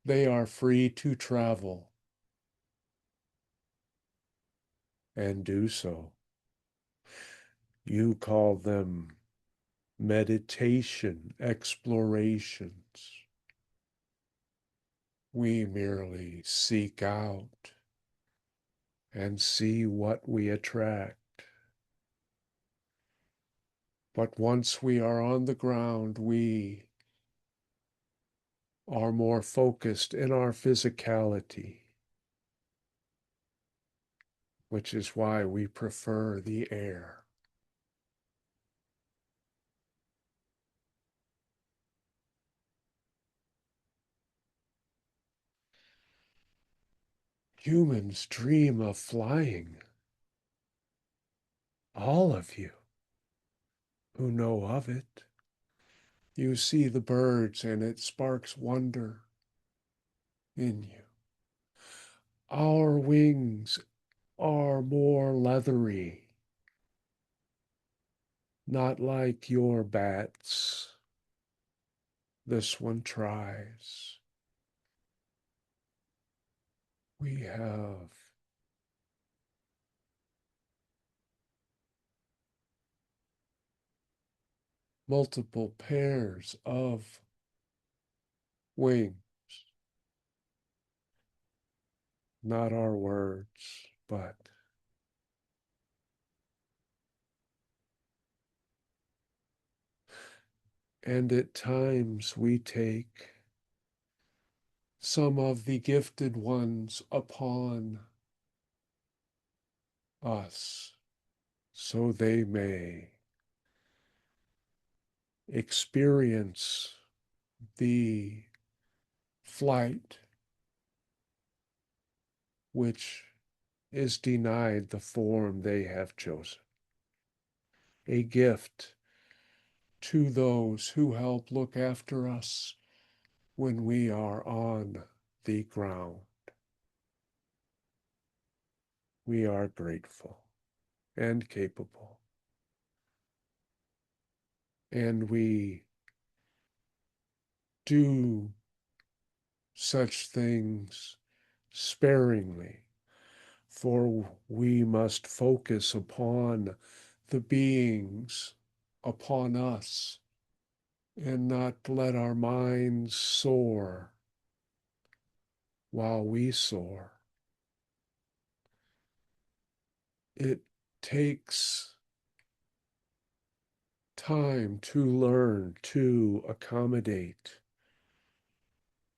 They are free to travel and do so. You call them meditation explorations. We merely seek out and see what we attract. But once we are on the ground, we are more focused in our physicality, which is why we prefer the air. Humans dream of flying. All of you who know of it. You see the birds and it sparks wonder in you. Our wings are more leathery, not like your bat's. This one tries. We have multiple pairs of wings, not our words, but and at times we take some of the gifted ones upon us so they may experience the flight which is denied the form they have chosen. A gift to those who help look after us when we are on the ground. We are grateful and capable, and we do such things sparingly, for we must focus upon the beings upon us and not let our minds soar while we soar. It takes time to learn to accommodate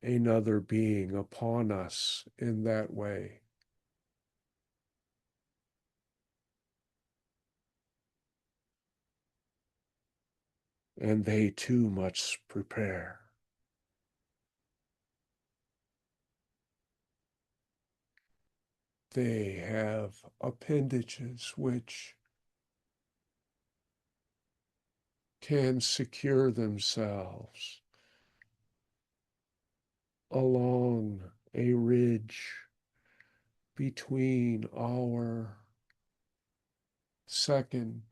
another being upon us in that way. And they too must prepare. They have appendages which can secure themselves along a ridge between our second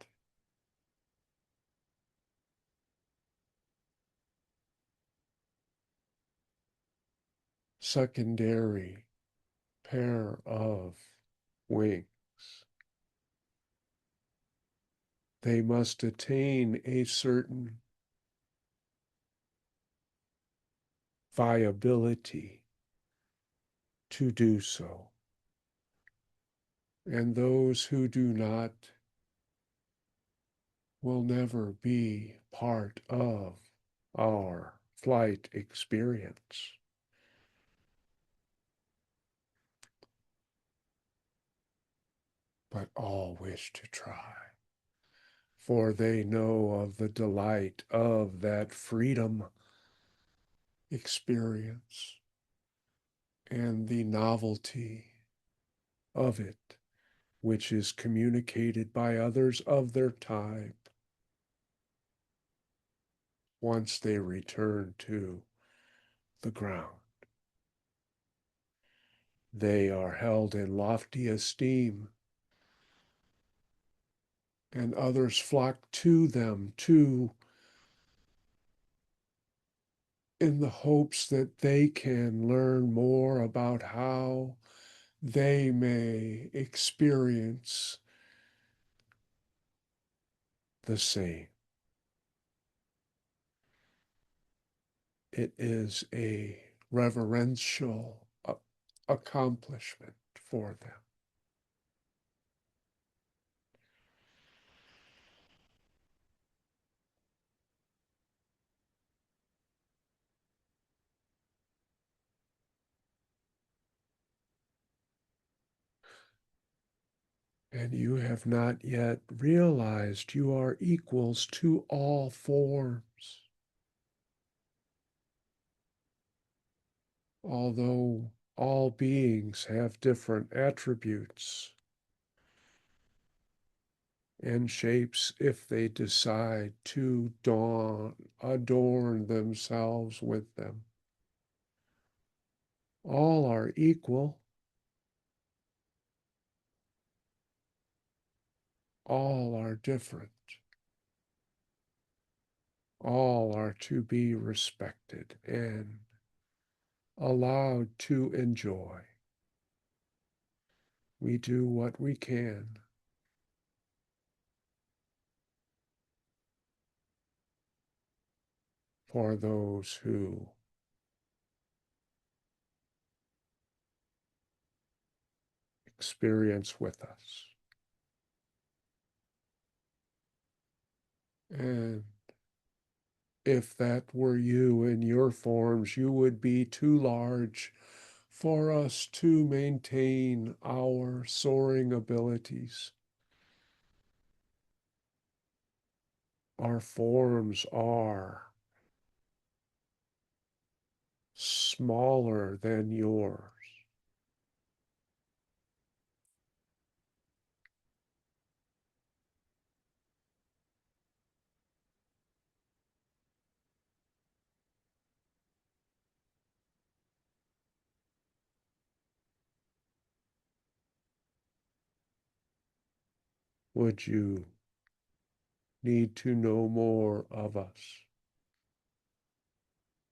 secondary pair of wings. They must attain a certain viability to do so. And those who do not will never be part of our flight experience. But all wish to try, for they know of the delight of that freedom experience and the novelty of it, which is communicated by others of their type once they return to the ground. They are held in lofty esteem, and others flock to them too, in the hopes that they can learn more about how they may experience the same. It is a reverential accomplishment for them. And you have not yet realized you are equals to all forms. Although all beings have different attributes and shapes if they decide to adorn themselves with them. All are equal. All are different. All are to be respected and allowed to enjoy. We do what we can for those who experience with us. And if that were you in your forms, you would be too large for us to maintain our soaring abilities. Our forms are smaller than yours. Would you need to know more of us?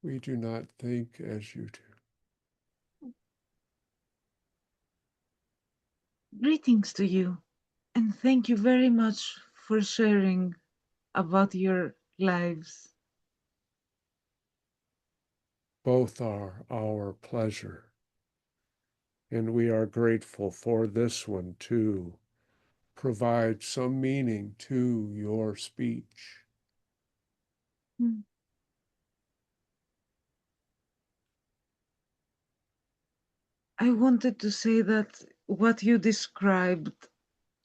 We do not think as you do. Greetings to you, and thank you very much for sharing about your lives. Both are our pleasure, and we are grateful for this one to provide some meaning to your speech. Hmm. I wanted to say that what you described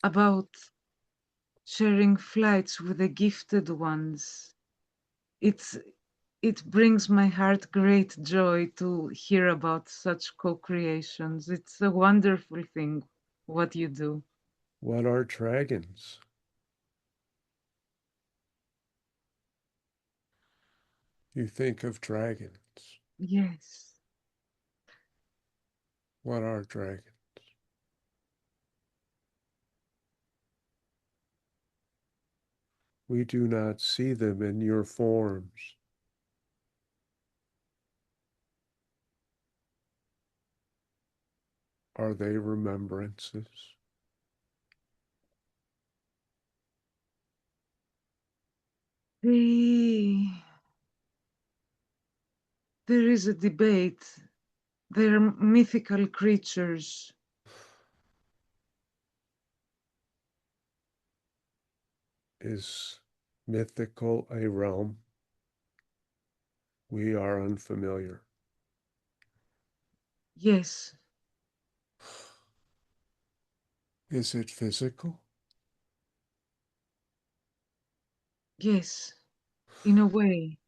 about sharing flights with the gifted ones, it's it brings my heart great joy to hear about such co-creations. It's a wonderful thing what you do. What are dragons? You think of dragons. Yes. What are dragons? We do not see them in your forms. Are they remembrances? They, there is a debate. They're mythical creatures. Is mythical a realm we are unfamiliar? Yes, Is it physical? yes, in a way.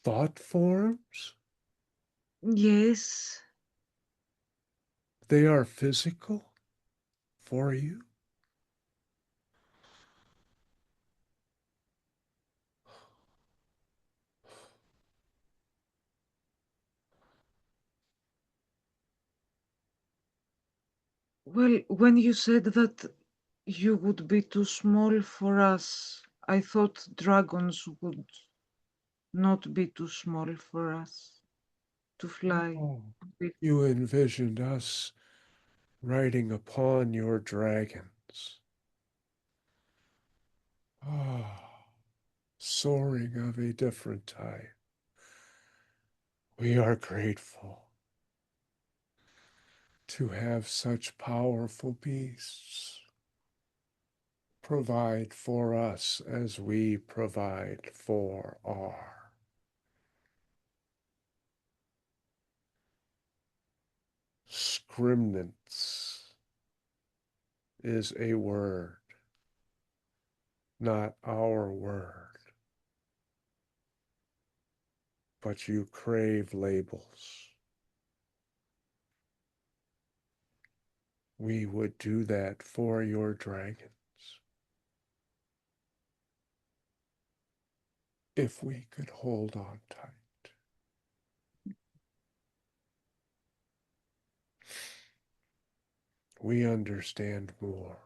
Thought forms? Yes, They are physical for you? well, when you said that you would be too small for us, I thought dragons would not be too small for us to fly Oh, with. you envisioned us riding upon your dragons. Ah, soaring of a different type. We are grateful to have such powerful beasts provide for us as we provide for our. Scrimments is a word, not our word, but you crave labels. We would do that for your dragons if we could hold on tight. We understand more.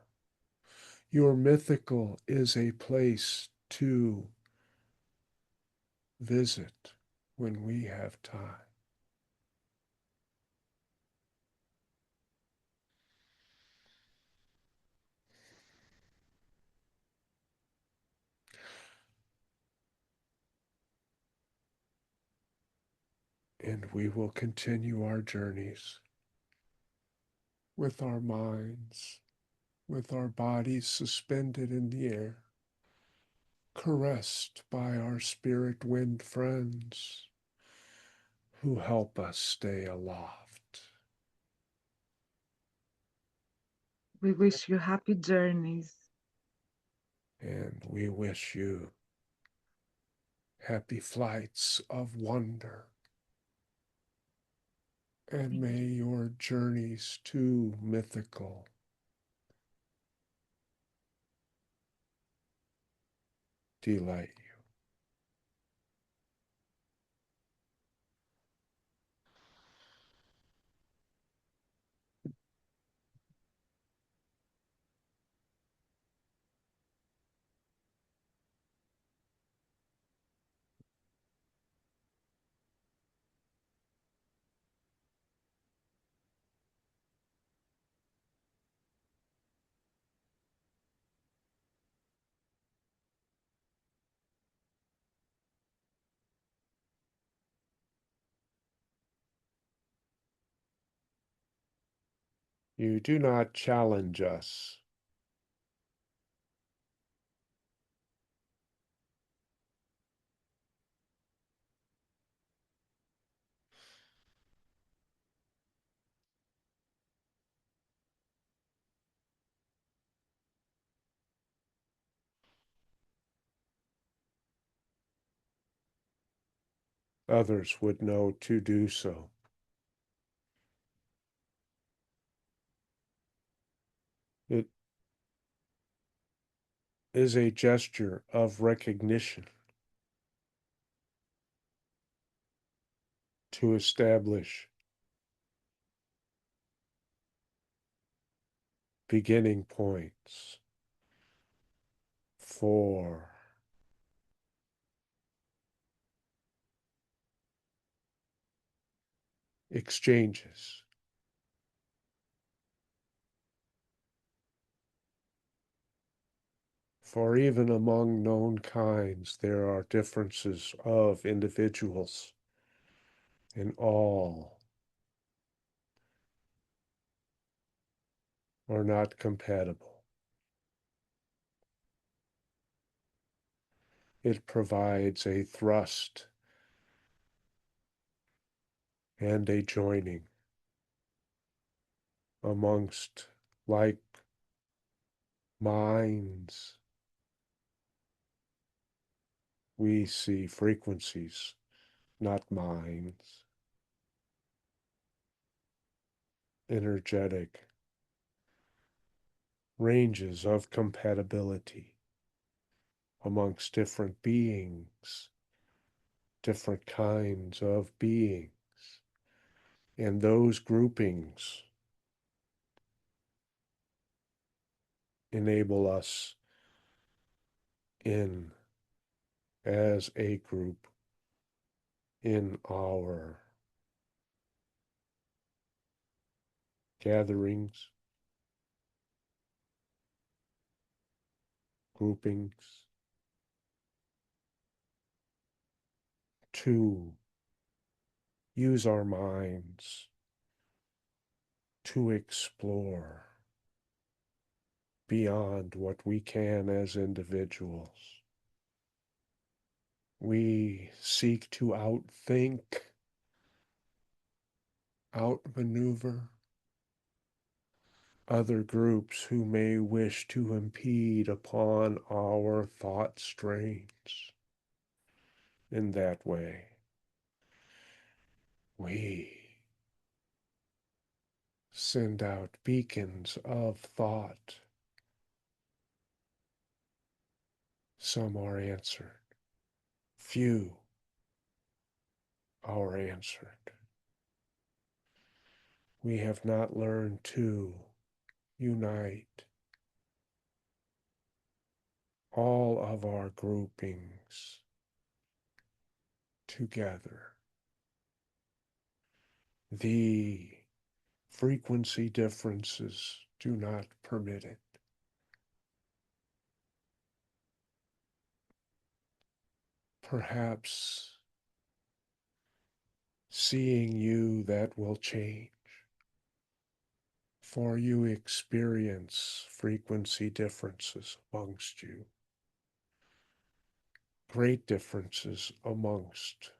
Your mythical is a place to visit when we have time. And we will continue our journeys with our minds, with our bodies suspended in the air, caressed by our spirit wind friends who help us stay aloft. We wish you happy journeys. And we wish you happy flights of wonder. And may your journeys too mythical delight you. You do not challenge us. Others would know to do so. It is a gesture of recognition to establish beginning points for exchanges. For even among known kinds, there are differences of individuals, and all are not compatible. It provides a thrust and a joining amongst like minds. We see frequencies, not minds, energetic ranges of compatibility amongst different beings, different kinds of beings. And those groupings enable us in as a group in our gatherings, groupings, to use our minds to explore beyond what we can as individuals. We seek to outthink, outmaneuver other groups who may wish to impede upon our thought strains. In that way, we send out beacons of thought. Some are answered, few are answered. We have not learned to unite all of our groupings together. The frequency differences do not permit it. Perhaps seeing you, that will change, for you experience frequency differences amongst you, great differences amongst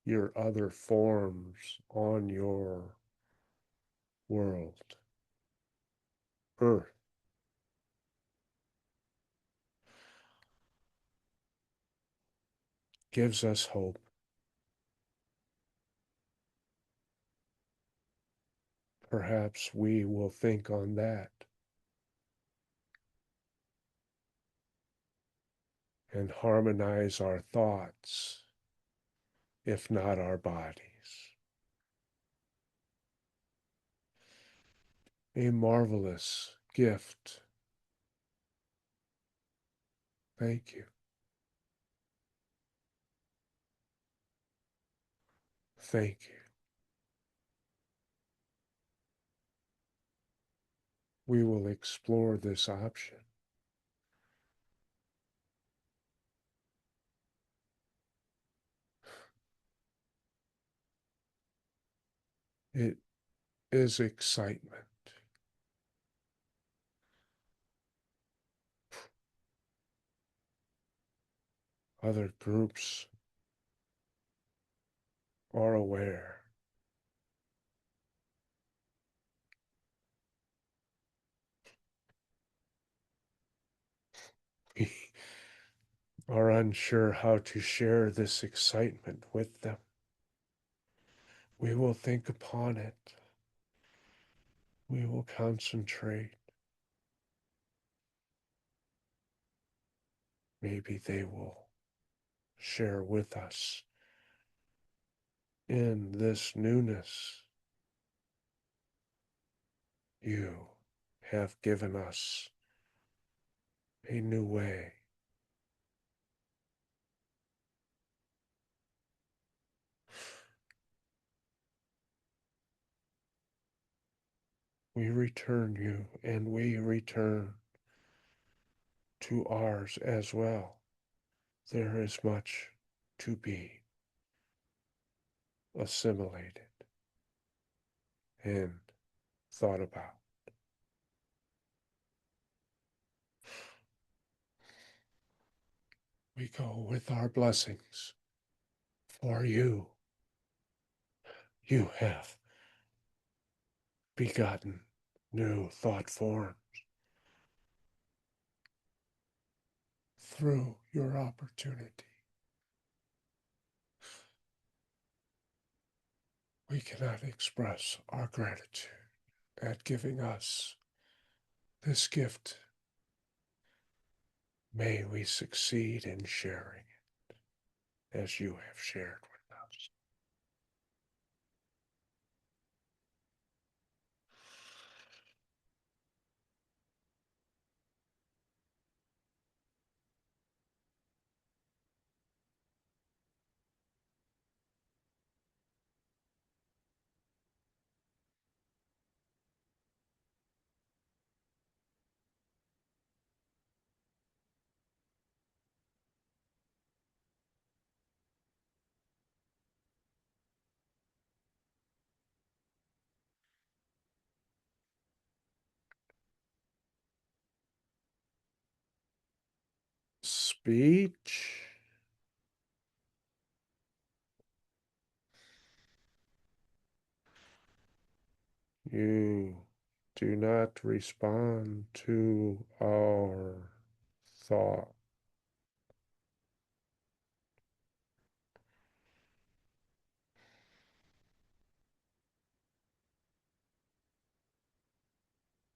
your other forms on your world, Earth. Gives us hope. Perhaps we will think on that and harmonize our thoughts, if not our bodies. A marvelous gift. Thank you. Thank you. We will explore this option. It is excitement. Other groups are aware. We are unsure how to share this excitement with them. We will think upon it. We will concentrate. Maybe they will share with us in this newness. You have given us a new way. We return you, and we return to ours as well. There is much to be assimilated and thought about. We go with our blessings for you. You have begotten new thought forms through your opportunity. We cannot express our gratitude at giving us this gift. May we succeed in sharing it as you have shared with us. Speech. You do not respond to our thought.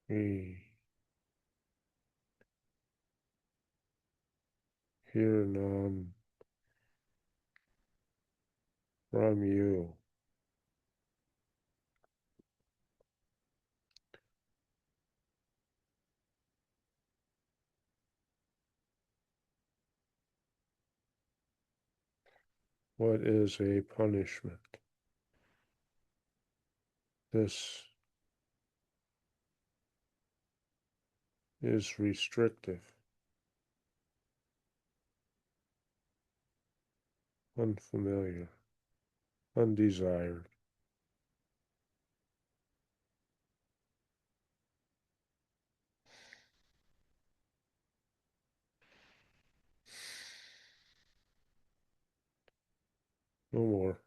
We hear none from you. What is a punishment? This is restrictive, unfamiliar, undesired. No more.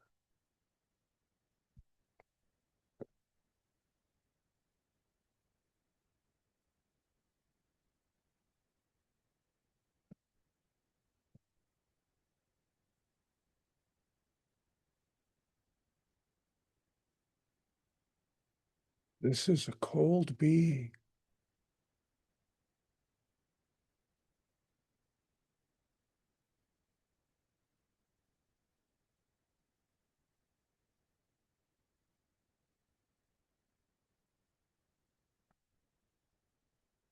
This is a cold being.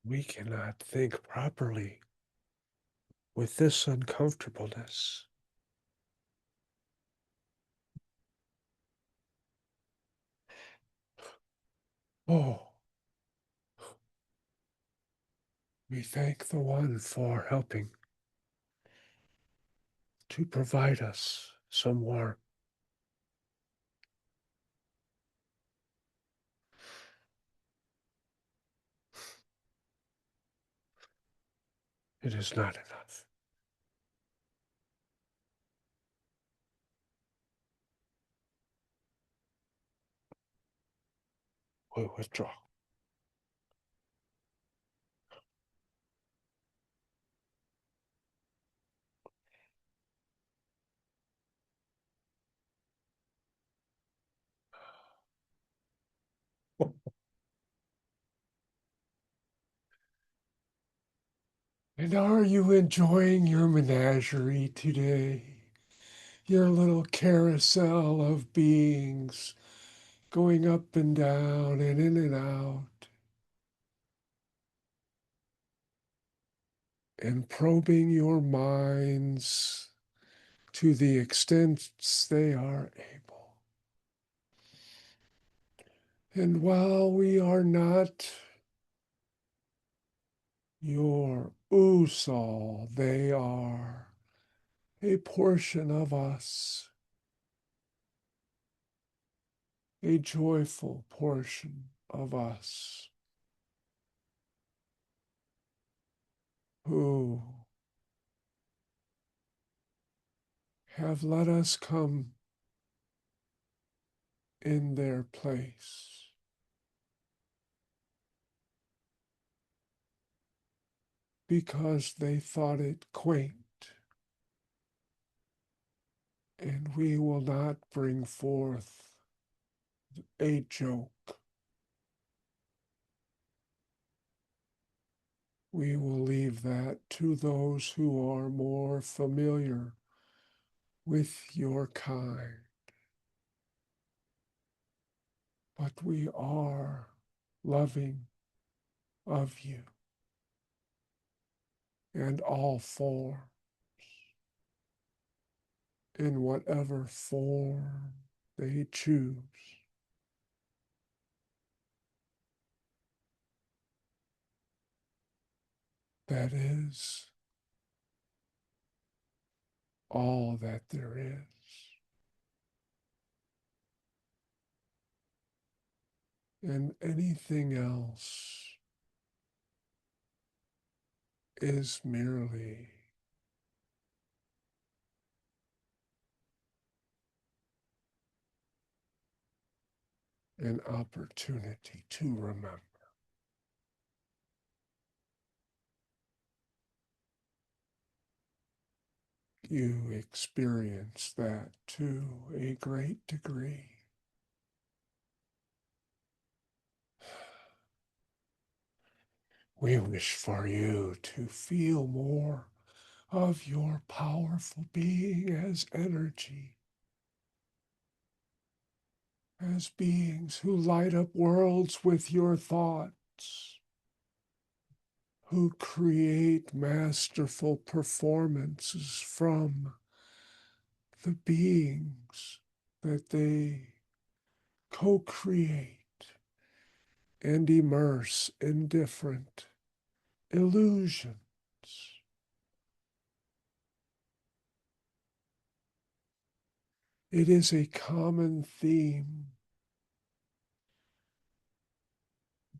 We cannot think properly with this uncomfortableness. Oh, we thank the one for helping to provide us some warmth. It is not enough. We withdraw. And are you enjoying your menagerie today? Your little carousel of beings going up and down and in and out and probing your minds to the extent they are able. And while we are not your Usol, they are a portion of us, a joyful portion of us who have let us come in their place. Because they thought it quaint, and we will not bring forth a joke. We will leave that to those who are more familiar with your kind. But we are loving of you and all forms, in whatever form they choose. That is all that there is. And anything else is merely an opportunity to remember. You experience that to a great degree. We wish for you to feel more of your powerful being as energy, as beings who light up worlds with your thoughts, who create masterful performances from the beings that they co-create and immerse in different illusions. It is a common theme.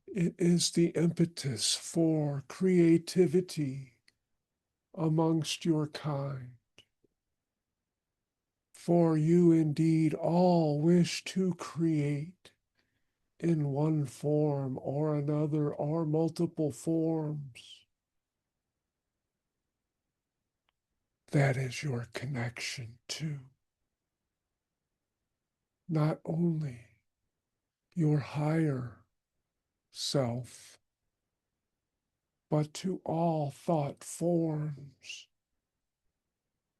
It is the impetus for creativity amongst your kind. For you indeed all wish to create in one form or another or multiple forms. That is your connection to not only your higher self, but to all thought forms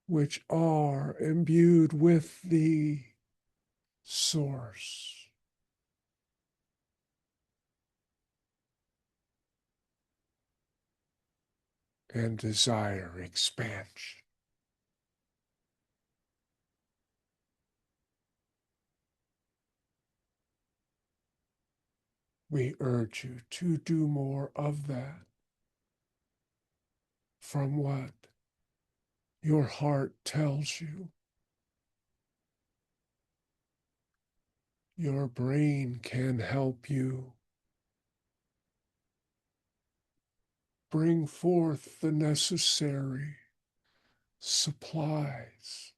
which are imbued with the source. And desire expansion. We urge you to do more of that from what your heart tells you. Your brain can help you bring forth the necessary supplies,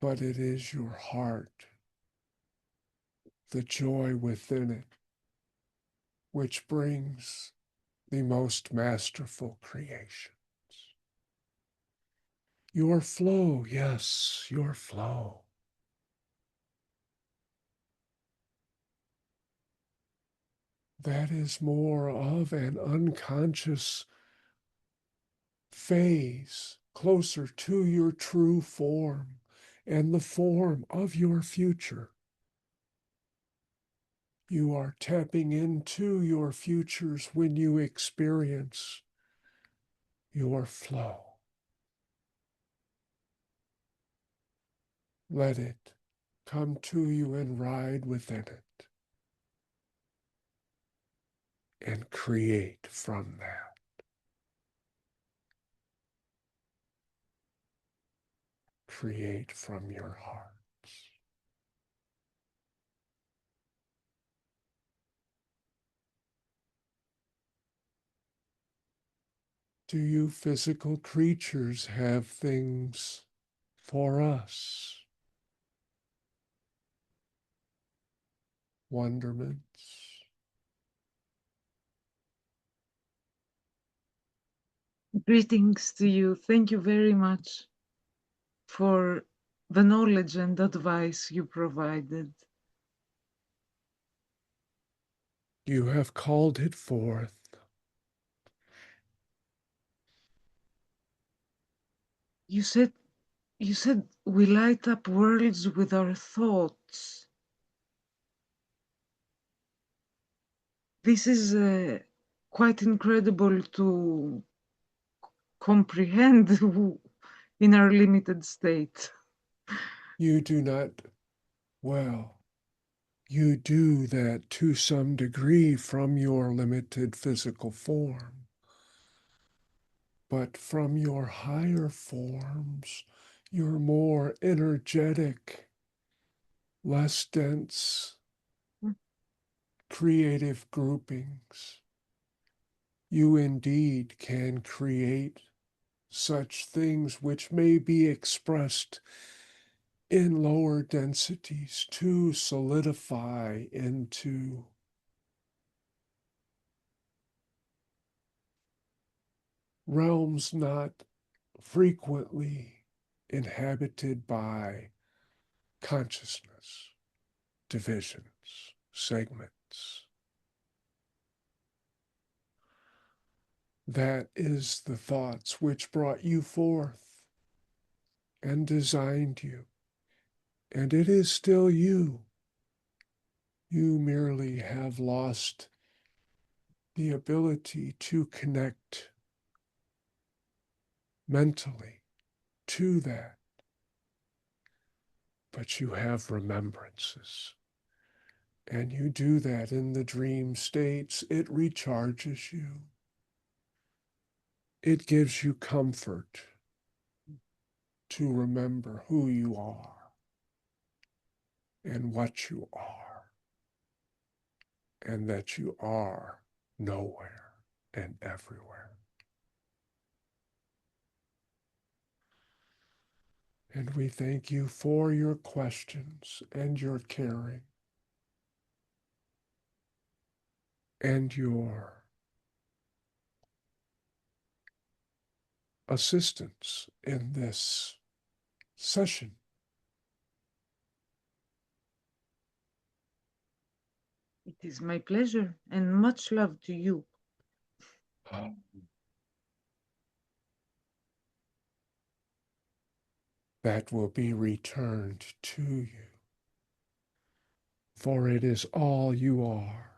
but it is your heart, the joy within it, which brings the most masterful creations. Your flow, yes, your flow. That is more of an unconscious phase, closer to your true form and the form of your future. You are tapping into your futures when you experience your flow. Let it come to you and ride within it and create from that. Create from your hearts. Do you physical creatures have things for us? Wonderments? Greetings to you. Thank you very much for the knowledge and advice you provided. You have called it forth. You said we light up worlds with our thoughts. This is quite incredible to comprehend in our limited state. You do not, well, you do that to some degree from your limited physical form. But from your higher forms, your more energetic, less dense, creative groupings, you indeed can create such things which may be expressed in lower densities to solidify into realms not frequently inhabited by consciousness, divisions, segments. That is the thoughts which brought you forth and designed you. And it is still you. You merely have lost the ability to connect mentally to that. But you have remembrances. And you do that in the dream states. It recharges you. It gives you comfort to remember who you are and what you are, and that you are nowhere and everywhere. And we thank you for your questions and your caring and your assistance in this session. It is my pleasure and much love to you. That will be returned to you, for it is all you are.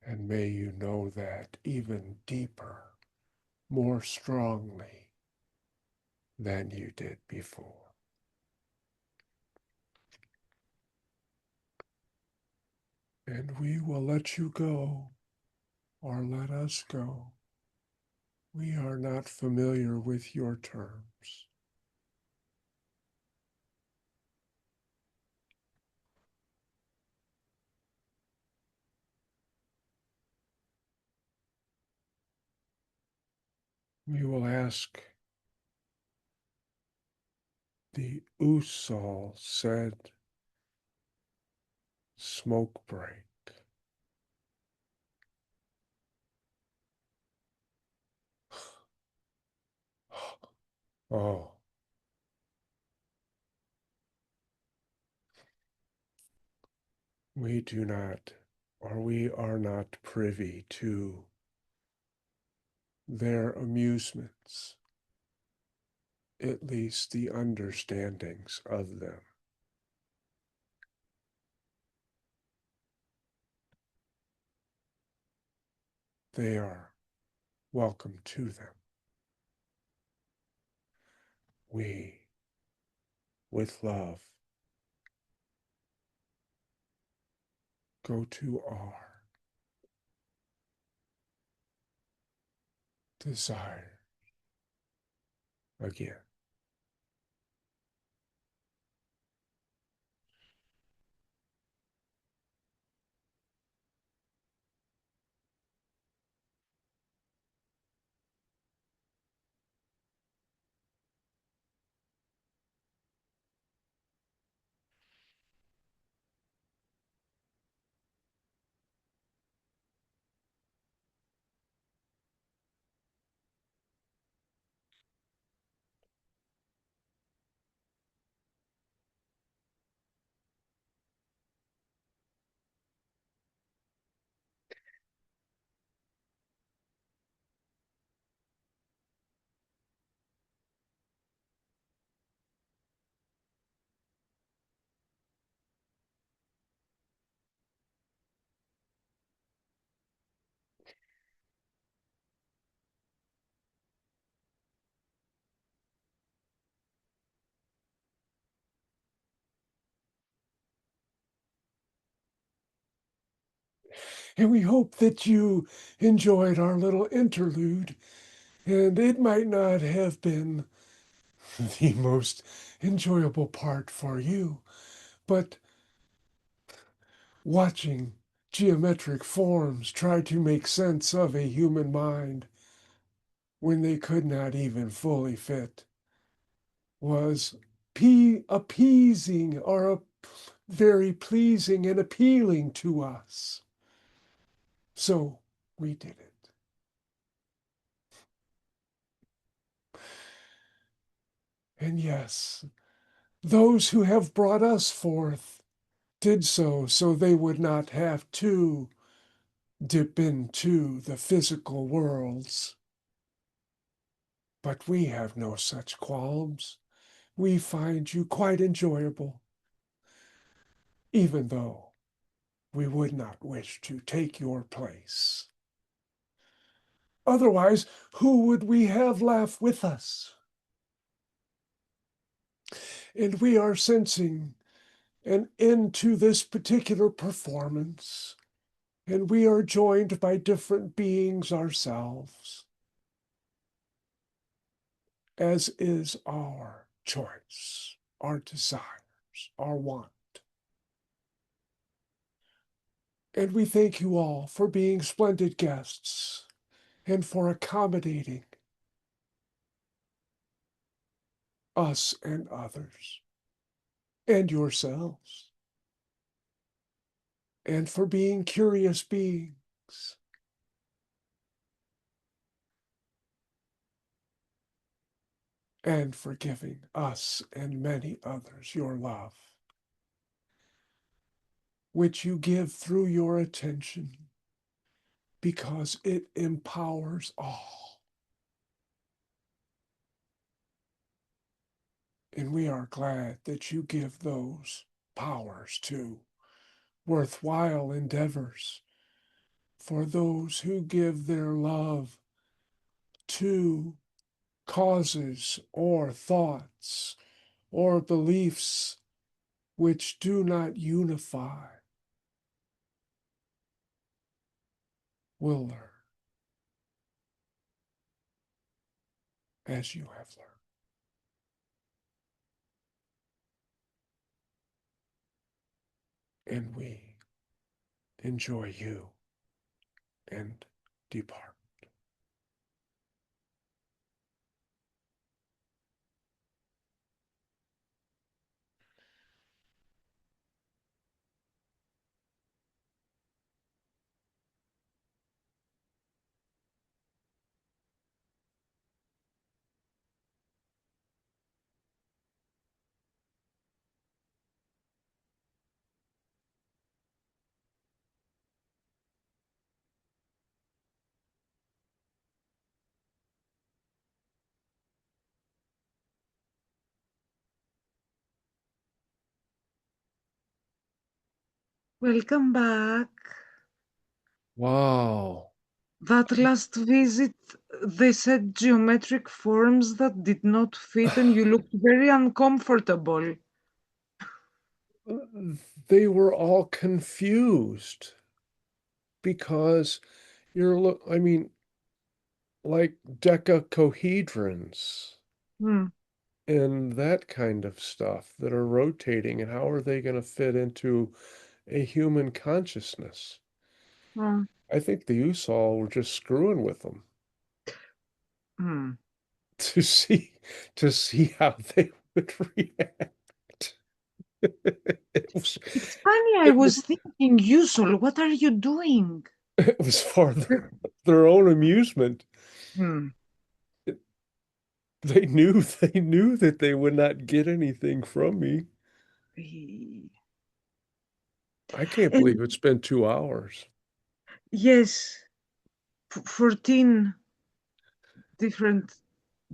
And may you know that even deeper, more strongly than you did before. And we will let you go, or let us go. We are not familiar with your terms. We will ask the Usol said smoke break. Oh, we do not, or we are not privy to their amusements, at least the understandings of them. They are welcome to them. We, with love, go to our desire again. And we hope that you enjoyed our little interlude. And it might not have been the most enjoyable part for you, but watching geometric forms try to make sense of a human mind when they could not even fully fit was appeasing or very pleasing and appealing to us. So we did it. And yes, those who have brought us forth did so they would not have to dip into the physical worlds. But we have no such qualms. We find you quite enjoyable, even though we would not wish to take your place. Otherwise, who would we have laugh with us? And we are sensing an end to this particular performance, and we are joined by different beings ourselves, as is our choice, our desires, our want. And we thank you all for being splendid guests and for accommodating us and others and yourselves, and for being curious beings, and for giving us and many others your love, which you give through your attention because it empowers all. And we are glad that you give those powers to worthwhile endeavors for those who give their love to causes or thoughts or beliefs which do not unify will learn as you have learned. And we enjoy you and depart. Welcome back. Wow. That last visit, they said geometric forms that did not fit, and you looked very uncomfortable. they were all confused because I mean, like decacohedrons Hmm. and that kind of stuff that are rotating, and how are they going to fit into a human consciousness? Hmm. I think the Usol were just screwing with them Hmm. to see to see how they would react. It was It's funny, I it was was thinking, Yusol, what are you doing? it was for their own amusement. Hmm. They knew that they would not get anything from me. Eh, I can't And believe it's been 2 hours. yes, 14 different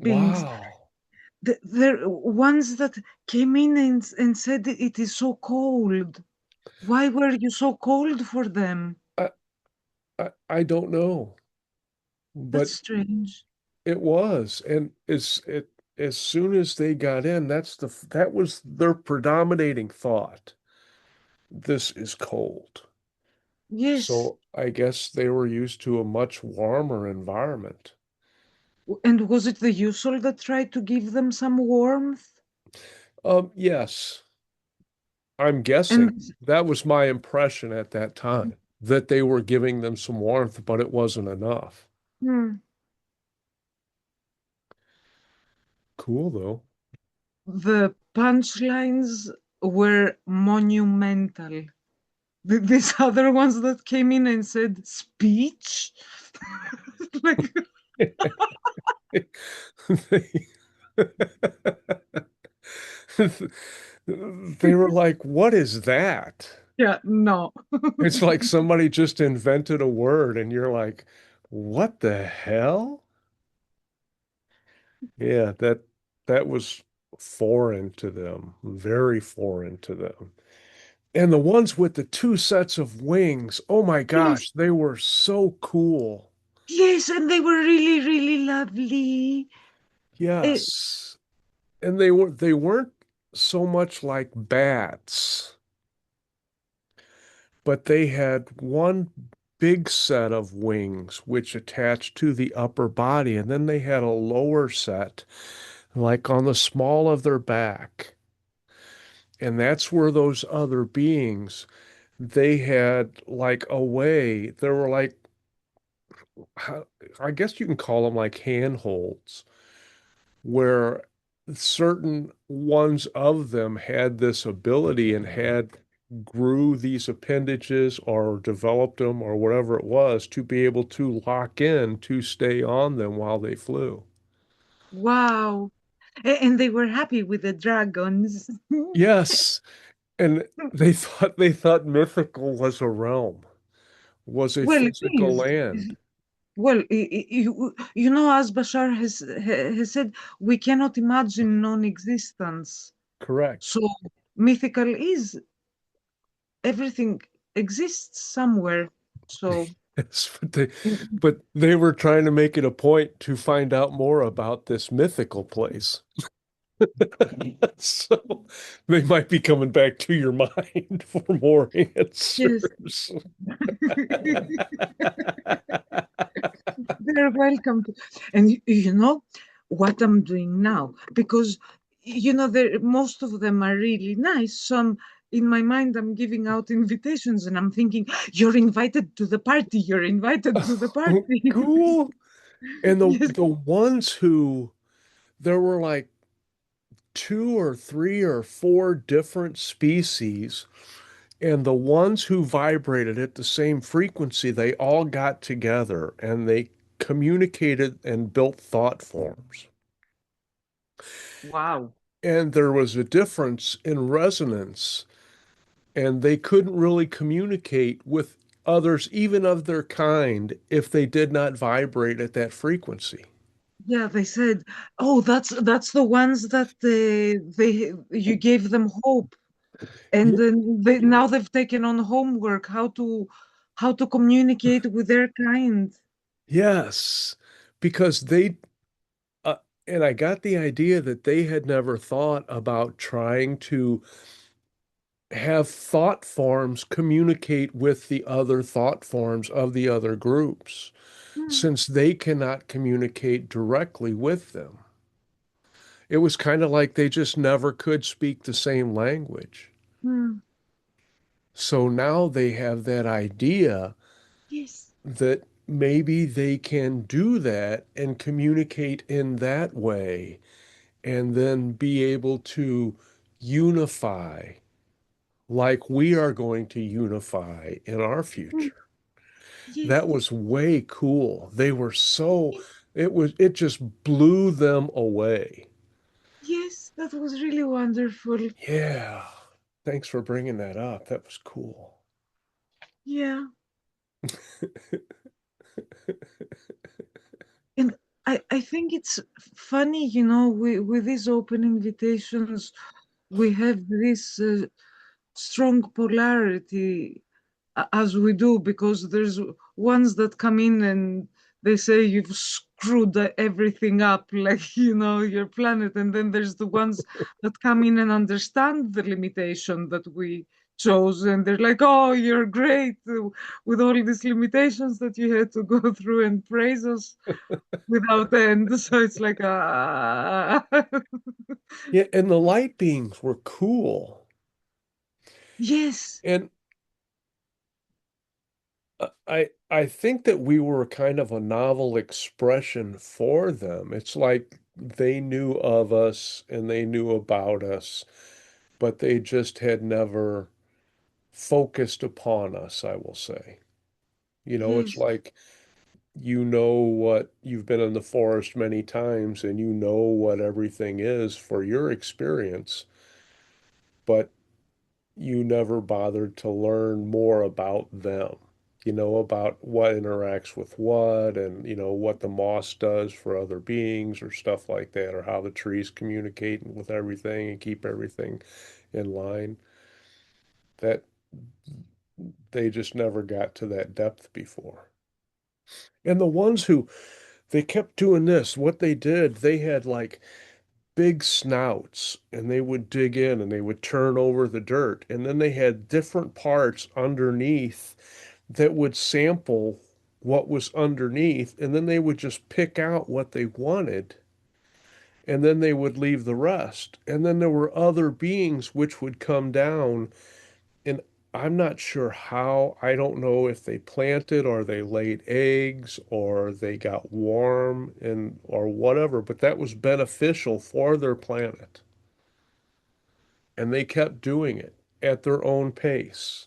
beings. Wow. The ones that came in and said it is so cold. Why were you so cold for them? I, I don't know, That's but strange. it was. And as soon as they got in, that was their predominating thought. This is cold. Yes. So I guess they were used to a much warmer environment. And was it the Yusol that tried to give them some warmth? Yes, I'm guessing. And That was my impression at that time, that they were giving them some warmth, but it wasn't enough. hmm, Cool though. the punchlines were monumental. These other ones that came in and said speech, like They, they were like, "What is that?" yeah, no. It's like somebody just invented a word, and you're like, "What the hell?" Yeah, that was foreign to them, very foreign to them. And the ones with the two sets of wings, oh my Yes, gosh, they were so cool. yes, and they were really, really lovely. Eh, Yes. And they weren't so much like bats, but they had one big set of wings which attached to the upper body, and then they had a lower set, like on the small of their back. And that's where those other beings, they had like a way, they were like, how- I guess you can call them like handholds, where certain ones of them had this ability and had grew these appendages or developed them or whatever it was to be able to lock in to stay on them while they flew. wow. And they were happy with the dragons. Yes, and they thought mythical was a realm, was a Well, it physical is. land. Well, you know, as Bashar has said, we cannot imagine non-existence. Correct. So mythical is everything exists somewhere. So Yes, but they were trying to make it a point to find out more about this mythical place. So they might be coming back to your mind for more yes, answers. they're welcome to. And you know what I'm doing now, because you know most of them are really nice. Some in my mind I'm giving out invitations and I'm thinking, you're invited to the party, you're invited to the Oh, party. cool. And the Yes. the ones who there were like two or three or four different species, and the ones who vibrated at the same frequency, they all got together and they communicated and built thought forms. Wow. And there was a difference in resonance, and they couldn't really communicate with others, even of their kind, if they did not vibrate at that frequency. Yeah, they said, "Oh, that's the ones that they you gave them hope, and Ye- then now they've taken on homework how to communicate with their kind." Yes, because uh, and I got the idea that they had never thought about trying to have thought forms communicate with the other thought forms of the other groups, Hmm, since they cannot communicate directly with them. It was kind of like they just never could speak the same language. hmm. So now they have that idea Yes, that maybe they can do that and communicate in that way and then be able to unify like we are going to unify in our hmm. future. That Yes, was way cool. They were so, yes, it just blew them away. yes, that was really wonderful. Yeah. Thanks for bringing that up. That was cool. Yeah. And I think it's funny, with these open invitations, we have this strong polarity as we do, because there's ones that come in and they say you've screwed everything up, like, your planet. And then there's the ones that come in and understand the limitation that we chose. And they're like, oh, you're great with all these limitations that you had to go through, and praise us without end. So it's like, Yeah, and the light beams were cool. yes, And I think that we were kind of a novel expression for them. It's like they knew of us and they knew about us, but they just had never focused upon us, I will say. It's yes. like what you've been in the forest many times and you know what everything is for your experience, but you never bothered to learn more about them, about what interacts with what and, what the moss does for other beings or stuff like that, or how the trees communicate with everything and keep everything in line. That they just never got to that depth before. And the ones who they kept doing this, what they did, they had like big snouts and they would dig in and they would turn over the dirt. And then they had different parts underneath that would sample what was underneath. And then they would just pick out what they wanted. And then they would leave the rest. And then there were other beings which would come down. And I'm not sure how. I don't know if they planted or they laid eggs or they got warm and or whatever, but that was beneficial for their planet. And they kept doing it at their own pace.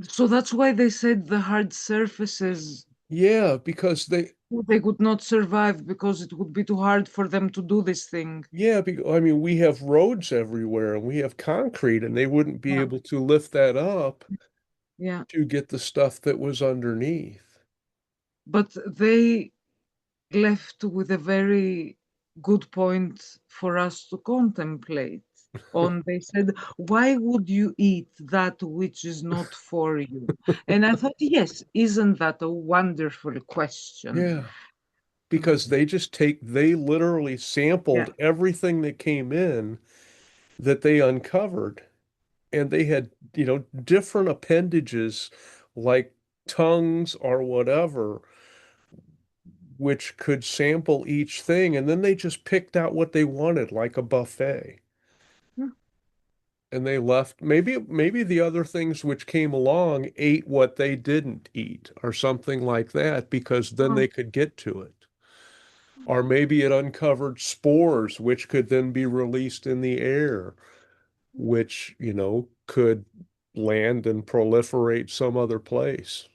So that's why they said the hard surfaces, Yeah, because they could not survive, because it would be too hard for them to do this thing. I mean, we have roads everywhere and we have concrete, and they wouldn't be Yeah. able to lift that up Yeah. to get the stuff that was underneath. But they left with a very good point for us to contemplate on. They said, why would you eat that which is not for you? And I thought, yes, isn't that a wonderful question? Yeah, because they literally Yeah. sampled everything that came in that they uncovered, and they had, different appendages like tongues or whatever, which could sample each thing, and then they just picked out what they wanted like a buffet. Yeah. And they left. Maybe the other things which came along ate what they didn't eat or something like that because then Oh, they could get to it. Or maybe it uncovered spores which could then be released in the air, which, could land and proliferate some other place.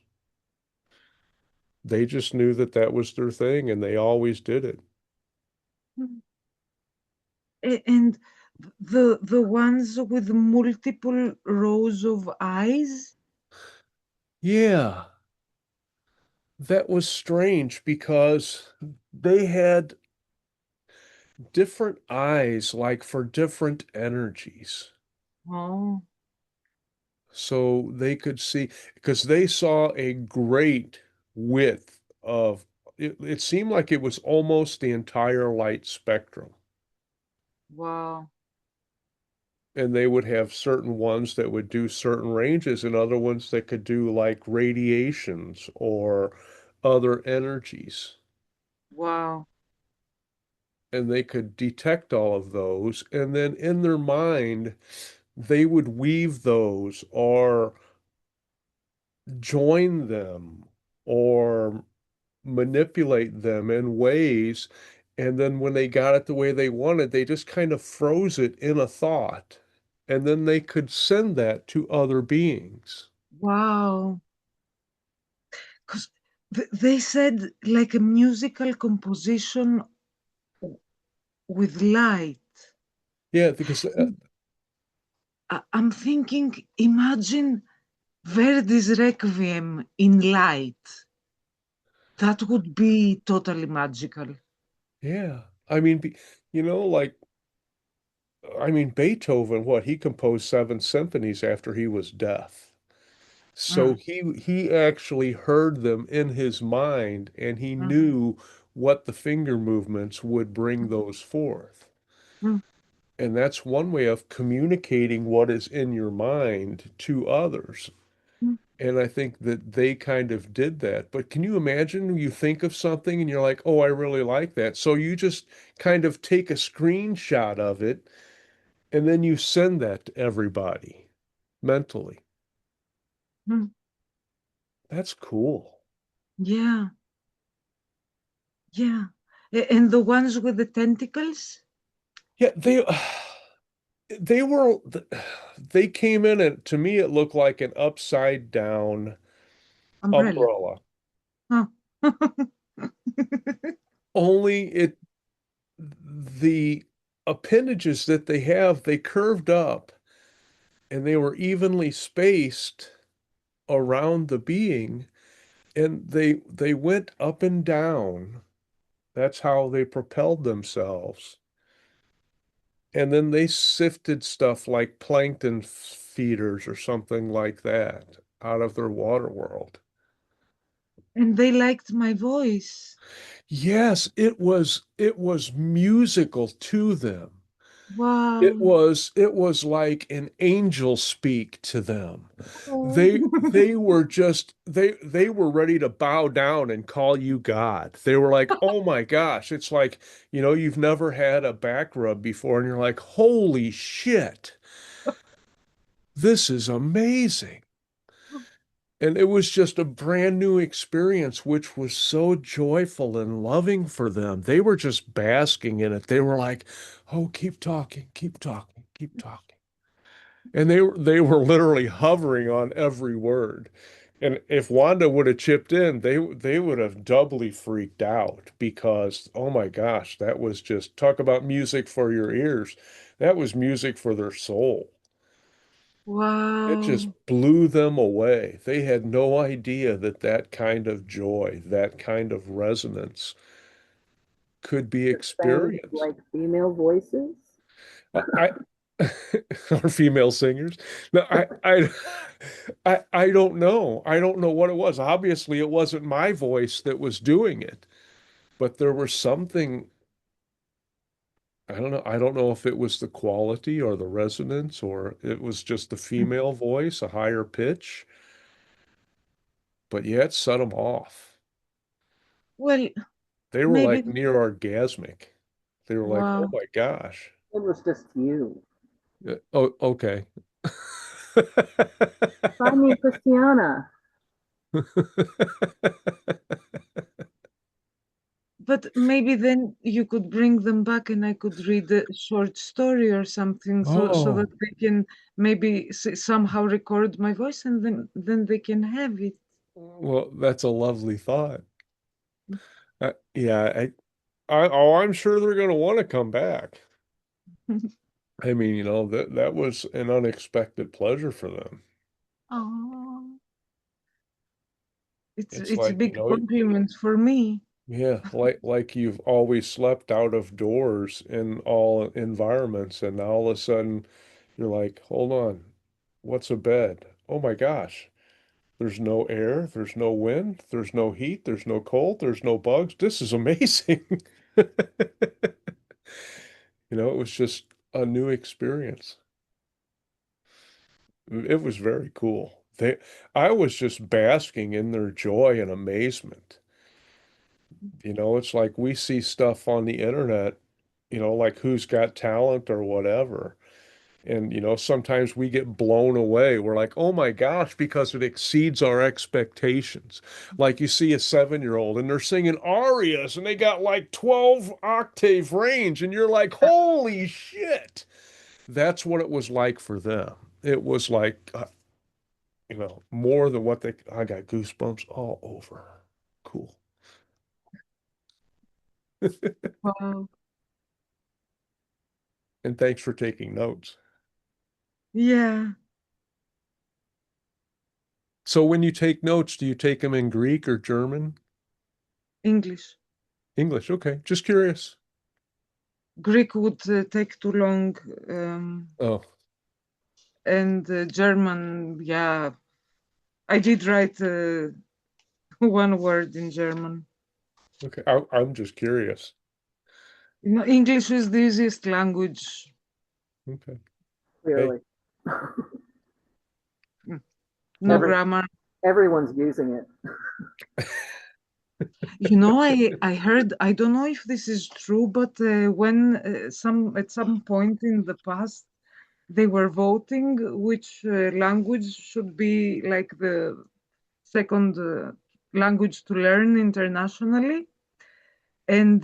They just knew that that was their thing and they always did it. and the ones with multiple rows of eyes. Yeah, that was strange because they had different eyes, like for different energies. Oh, So they could see, because they saw a great width of it seemed like it was almost the entire light spectrum. wow. and they would have certain ones that would do certain ranges and other ones that could do like radiations or other energies. Wow. And they could detect all of those. And then in their mind, they would weave those or join them or manipulate them in ways. And then when they got it the way they wanted, they just kind of froze it in a thought. And then they could send that to other beings. Wow. Because they said like a musical composition with light. Yeah, because I'm thinking, imagine Verdi's Requiem in light. That would be totally magical. yeah, I mean, like Beethoven, what he composed seven symphonies after he was deaf. So Mm, he actually heard them in his mind and he mm, knew what the finger movements would bring those forth. mm, And that's one way of communicating what is in your mind to others. mm, And I think that they kind of did that. But can you imagine you think of something and you're like, oh, I really like that. So you just kind of take a screenshot of it and then you send that to everybody mentally. mm. That's cool. Yeah, yeah. And the ones with the tentacles? Yeah, they were they came in and to me it looked like an upside down Umbrella. umbrella. Huh. Only the appendages that they have, they curved up and they were evenly spaced around the being and they went up and down. That's how they propelled themselves. And then they sifted stuff like plankton feeders or something like that out of their water world. And they liked my voice. Yes, it was musical to them. Wow. It was like an angel speak to them. Oh. They were ready to bow down and call you God. They were like, "Oh my gosh." It's like, you've never had a back rub before and you're like, "Holy shit. This is amazing." And it was just a brand new experience, which was so joyful and loving for them. They were just basking in it. They were like, "Oh, keep talking, keep talking, keep talking." And they were literally hovering on every word. And if Wanda would have chipped in, they would have doubly freaked out because, oh my gosh, that was just talk about music for your ears. That was music for their soul. It just Wow. blew them away. They had no idea that that kind of joy, that kind of resonance could be You're saying experienced. like female voices? I Or female singers. No, I don't know. I don't know what it was. Obviously, it wasn't my voice that was doing it, but there was something, I don't know. I don't know if it was the quality or the resonance or it was just the female voice, a higher pitch, but yeah, it set them off. Well, They were maybe. like near orgasmic. They were like, "Oh Wow. my gosh." It was just you. Oh, okay. Simon Christiana. But maybe then you could bring them back and I could read a short story or something so that Oh, they can maybe somehow record my voice and then they can have it. well, that's a lovely thought. Yeah, I'm sure they're going to want to come back. I mean, that was an unexpected pleasure for them. Oh, It's it's a like, big compliment for me. yeah, like you've always slept out of doors in all environments, and now all of a sudden you're like, hold on, what's a bed? Oh my gosh, there's no air, there's no wind, there's no heat, there's no cold, there's no bugs. This is amazing. It was just a new experience. It was very cool. I was just basking in their joy and amazement. It's like we see stuff on the internet, like Who's Got Talent or whatever. And, sometimes we get blown away. We're like, oh my gosh, because it exceeds our expectations. Like you see a 7-year-old and they're singing arias and they got like 12 octave range, and you're like, holy shit. That's what it was like for them. It was like, more than I got goosebumps all over. Cool. Wow. And thanks for taking notes. Yeah, So when you take notes, do you take them in Greek or German? English. English. Okay. Just curious. Greek would take too long, Oh, and German, yeah, I did write one word in German. okay. I'm just curious. English is the easiest language. Okay. Hey, Clearly. Mm, no Every grammar. everyone's using it. I heard, I don't know if this is true, but when some at some point in the past they were voting which language should be like the second language to learn internationally, and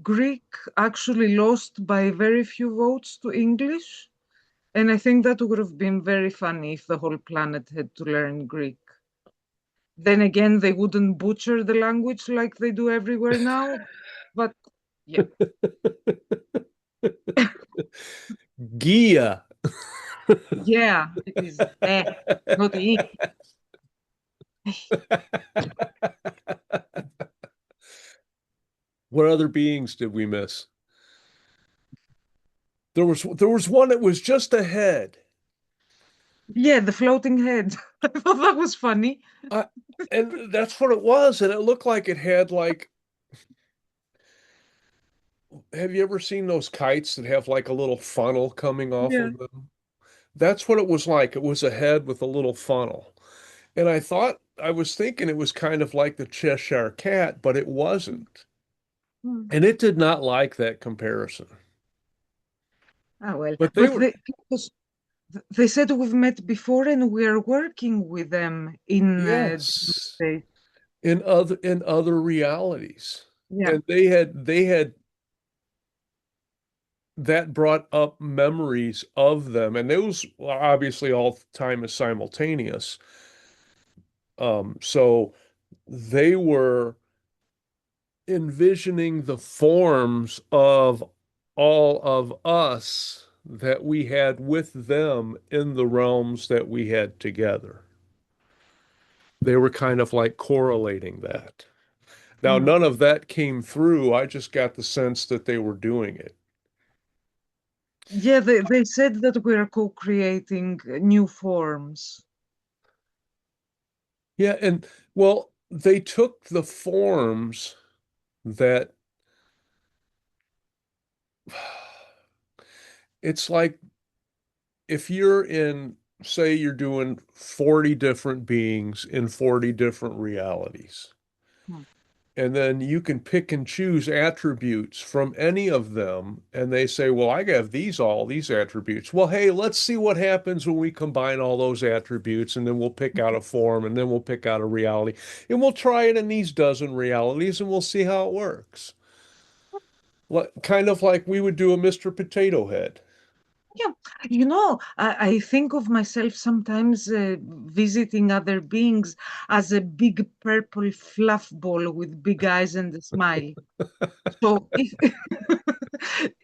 Greek actually lost by very few votes to English. And I think that would have been very funny if the whole planet had to learn Greek. Then again, they wouldn't butcher the language like they do everywhere now. But yeah, Gia. yeah, it is not E. What other beings did we miss? There was one that was just ahead. Yeah, the floating head. I thought that was funny. I, and that's what it was. And it looked like it had like, have you ever seen those kites that have like a little funnel coming off Yeah. of them? That's what it was like. It was a head with a little funnel. And I was thinking it was kind of like the Cheshire Cat, but it wasn't. Hmm. And it did not like that comparison. Ah, well, But they but were, because they said we've met before and we're working with them in yes, the in other realities. yeah. And they had that brought up memories of them. And those obviously all the time is simultaneous. So they were envisioning the forms of all of us that we had with them in the realms that we had together. They were kind of like correlating that. Now, Hmm. none of that came through. I just got the sense that they were doing it. Yeah, they said that we're co-creating new forms. Yeah, and well, they took the forms that it's like if you're in, say, you're doing 40 different beings in 40 different realities. Hmm. And then you can pick and choose attributes from any of them. And they say, well, I have all these attributes. Well, hey, let's see what happens when we combine all those attributes. And then we'll pick out a form and then we'll pick out a reality. And we'll try it in these dozen realities and we'll see how it works. Kind of like we would do a Mr. Potato Head. Yeah, I think of myself sometimes visiting other beings as a big purple fluff ball with big eyes and a smile. So if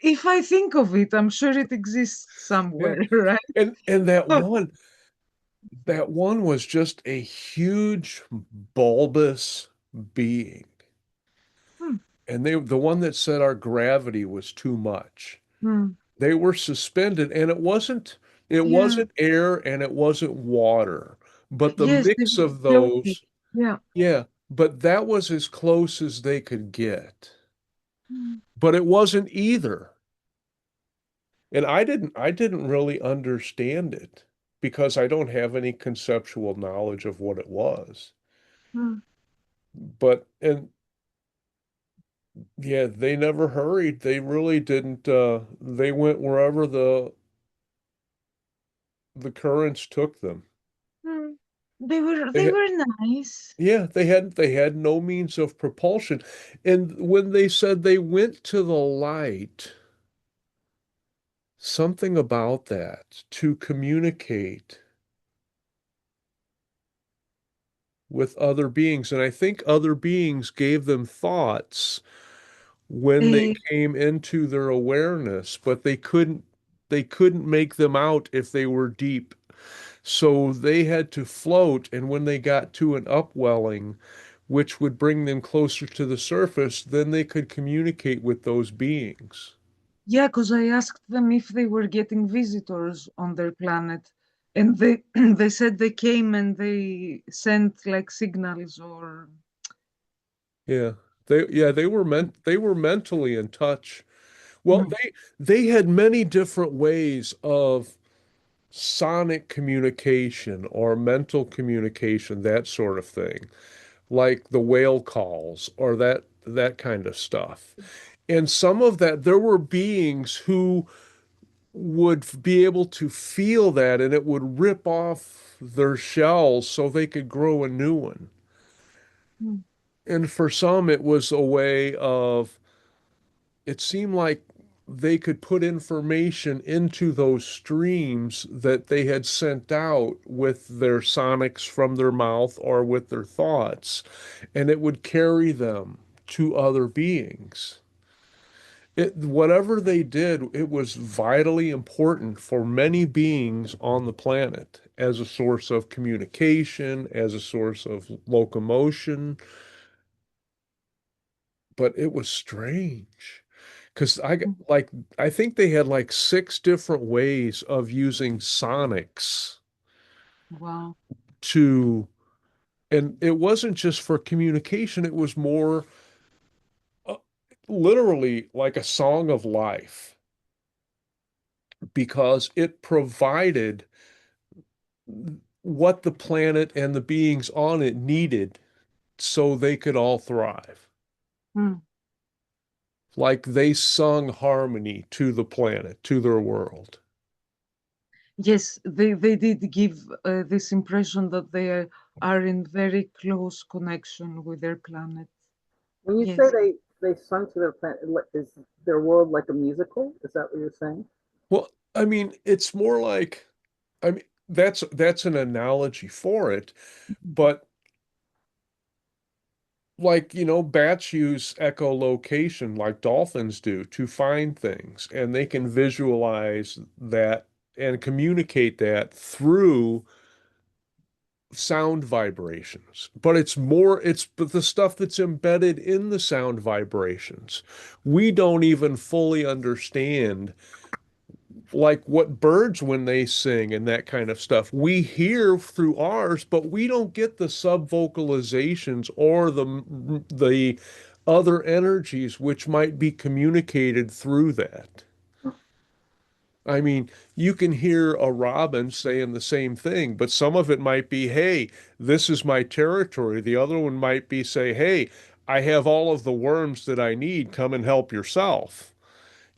if I think of it, I'm sure it exists Yeah. somewhere, right? And that one was just a huge bulbous being. Hmm, And the one that said our gravity was too much. hmm. They were suspended, and it Yeah, wasn't air and it wasn't water, but the yes, they mix were of floating. those, Yeah. yeah, but that was as close as they could get. Hmm. But it wasn't either. And I didn't really understand it because I don't have any conceptual knowledge of what it was. Hmm. But and yeah, they never hurried. They really didn't they went wherever the currents took them. Hmm. They were They they had, were nice. yeah, they had no means of propulsion. And when they said they went to the light, something about that to communicate with other beings. And I think other beings gave them thoughts when they Uh, came into their awareness, but they couldn't make them out if they were deep. So they had to float, and when they got to an upwelling, which would bring them closer to the surface, then they could communicate with those beings. yeah, because I asked them if they were getting visitors on their planet, and they they said they came and they sent like signals or. Yeah. They were mentally in touch. Well, Hmm. they had many different ways of sonic communication or mental communication, that sort of thing, like the whale calls or that kind of stuff. And some of that, there were beings who would be able to feel that and it would rip off their shells so they could grow a new one. Hmm. And for some, it was a way of, it seemed like they could put information into those streams that they had sent out with their sonics from their mouth or with their thoughts, and it would carry them to other beings. Whatever they did, it was vitally important for many beings on the planet as a source of communication, as a source of locomotion, but it was strange. Because I think they had like six different ways of using sonics Wow. to, and it wasn't just for communication, it was more uh, literally like a song of life because it provided what the planet and the beings on it needed so they could all thrive. Hmm. Like they sung harmony to the planet, to their world. Yes, they did give this impression that are in very close connection with their planet. When you say Yes. they sung to their planet, is their world like a musical? Is that what you're saying? Well, I mean, it's more like, I mean, that's an analogy for it, but like, bats use echolocation like dolphins do to find things, and they can visualize that and communicate that through sound vibrations. But it's the stuff that's embedded in the sound vibrations. We don't even fully understand like what birds when they sing and that kind of stuff. We hear through ours, but we don't get the sub vocalizations or the other energies which might be communicated through that. I mean, you can hear a robin saying the same thing, but some of it might be, hey, this is my territory. The other one might be, say, hey, I have all of the worms that I need. Come and help yourself,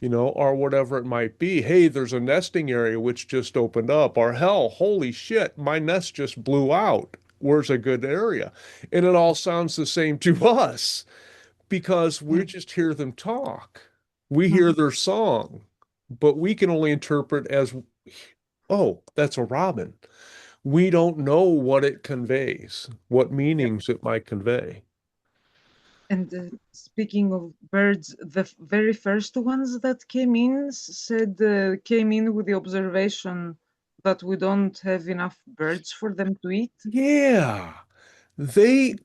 or whatever it might be. Hey, there's a nesting area which just opened up, or hell, holy shit, my nest just blew out. Where's a good area? And it all sounds the same to us because we Yes. just hear them talk. We Hmm. hear their song, but we can only interpret as, oh, that's a robin. We don't know what it conveys, what meanings it might convey. And speaking of birds, the very first ones that came in said came in with the observation that we don't have enough birds for them to eat. Yeah, they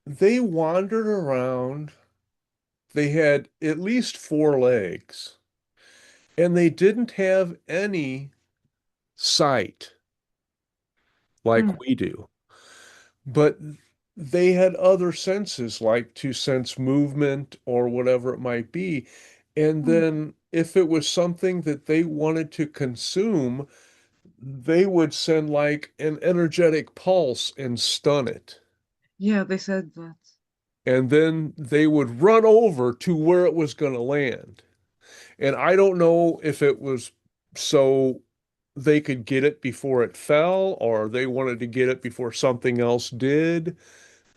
they wandered around. They had at least four legs, and they didn't have any sight Hmm. like we do. But they had other senses, like to sense movement or whatever it might be. And Hmm. then if it was something that they wanted to consume, they would send like an energetic pulse and stun it. Yeah, they said that. And then they would run over to where it was going to land. And I don't know if it was so they could get it before it fell or they wanted to get it before something else did.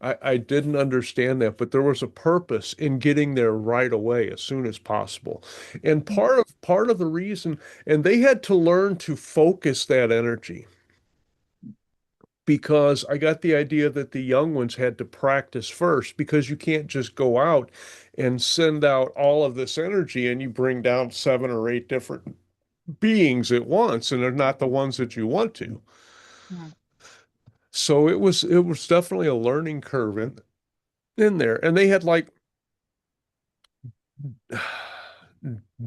I didn't understand that, but there was a purpose in getting there right away as soon as possible. And part of the reason, and they had to learn to focus that energy because I got the idea that the young ones had to practice first because you can't just go out and send out all of this energy and you bring down 7 or 8 different beings at once and they're not the ones that you want to. Yeah. So it was definitely a learning curve in there. And they had like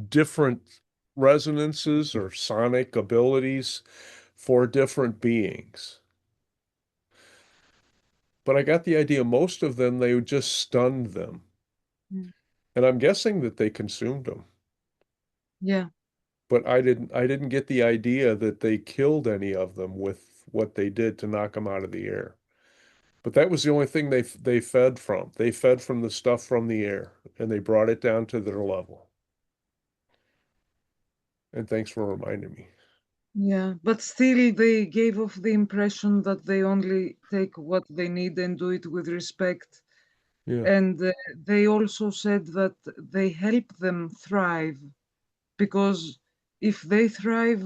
different resonances or sonic abilities for different beings. But I got the idea most of them, they just stunned them. Mm. And I'm guessing that they consumed them. Yeah. But I didn't get the idea that they killed any of them with what they did to knock them out of the air. But that was the only thing they fed from. They fed from the stuff from the air and they brought it down to their level. And thanks for reminding me. Yeah, but still they gave off the impression that they only take what they need and do it with respect. Yeah. And they also said that they help them thrive because if they thrive,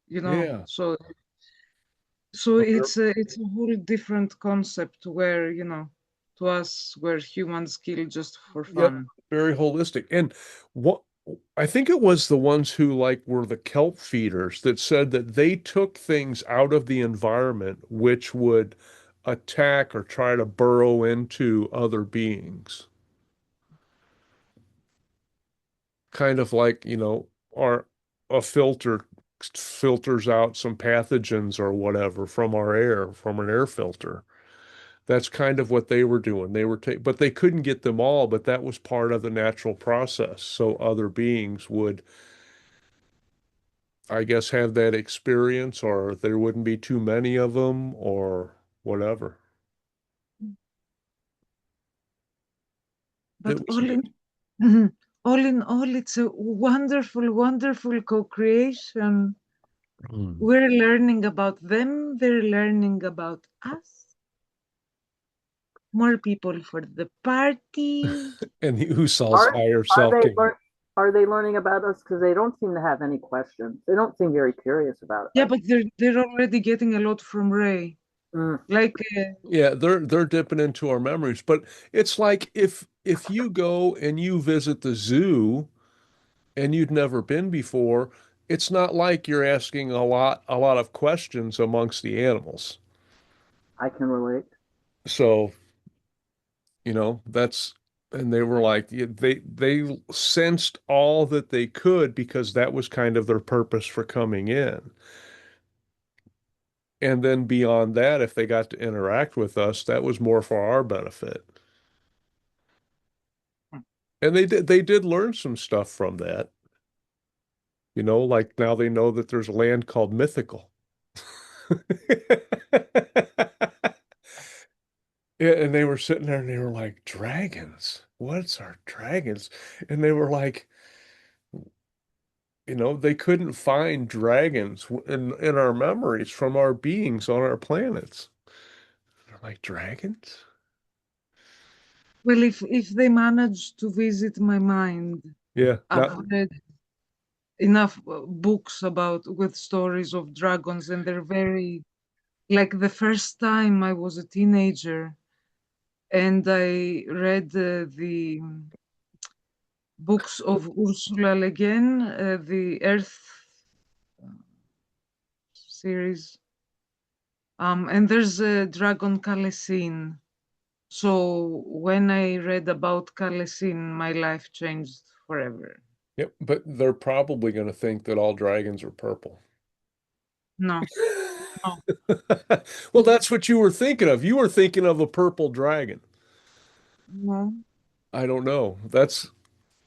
you know. Yeah. So But they're it's a whole different concept where, you know, to us where humans kill just for Yep, fun. very holistic. And what I think it was the ones who like were the kelp feeders that said that they took things out of the environment which would attack or try to burrow into other beings. Kind of like, our a filter filters out some pathogens or whatever from our air, from an air filter. That's kind of what they were doing. But they couldn't get them all, but that was part of the natural process. So other beings would, I guess, have that experience, or there wouldn't be too many of them, or whatever. But It was all in all, it's a wonderful, wonderful co-creation. Mm. We're learning about them, they're learning about us. More people for the party. And the Usol's Are higher are self they can. are they learning about us because they don't seem to have any questions? They don't seem very curious about Yeah, us. but they're already getting a lot from Ray. Mm, Like, Yeah, they're dipping into our memories. But it's like if you go and you visit the zoo and you'd never been before, it's not like you're asking a lot of questions amongst the animals. I can relate. So, that's and they were like yeah, they sensed all that they could because that was kind of their purpose for coming in. And then beyond that, if they got to interact with us, that was more for our benefit. And they did learn some stuff from that. Like now they know that there's a land called mythical. Yeah, and they were sitting there and they were like, dragons? What's our dragons? And they were like, they couldn't find dragons in our memories from our beings on our planets. They're like, dragons? well, if they manage to visit my mind, Yeah, I've read enough books about with stories of dragons, and they're very like the first time I was a teenager and I read the books of Ursula Le Guin, the Earth series. And there's a dragon Khalesin. So when I read about Khalesin, my life changed forever. yep, but they're probably going to think that all dragons are purple. No, no. Well, that's what you were thinking of. You were thinking of a purple dragon. No. I don't know. That's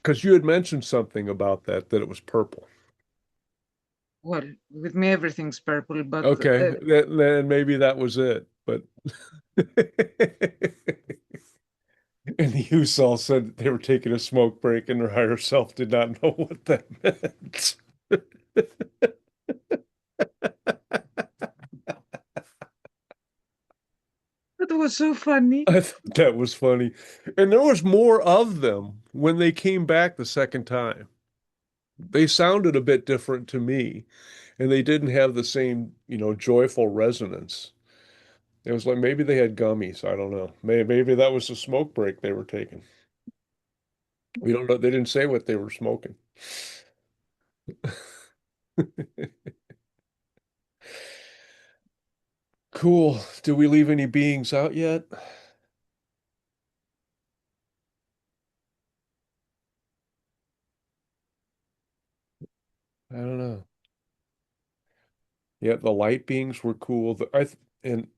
Because you had mentioned something about that it was purple. Well, with me everything's purple, but Okay, then maybe that was it. But and the Usol said that they were taking a smoke break, and their higher self did not know what that meant. that was so funny. I thought that was funny. And there was more of them when they came back the second time. They sounded a bit different to me, and they didn't have the same, joyful resonance. It was like maybe they had gummies. I don't know. Maybe that was the smoke break they were taking. We don't know. They didn't say what they were smoking. Cool. Did we leave any beings out yet? I don't know. Yeah, the light beings were cool. And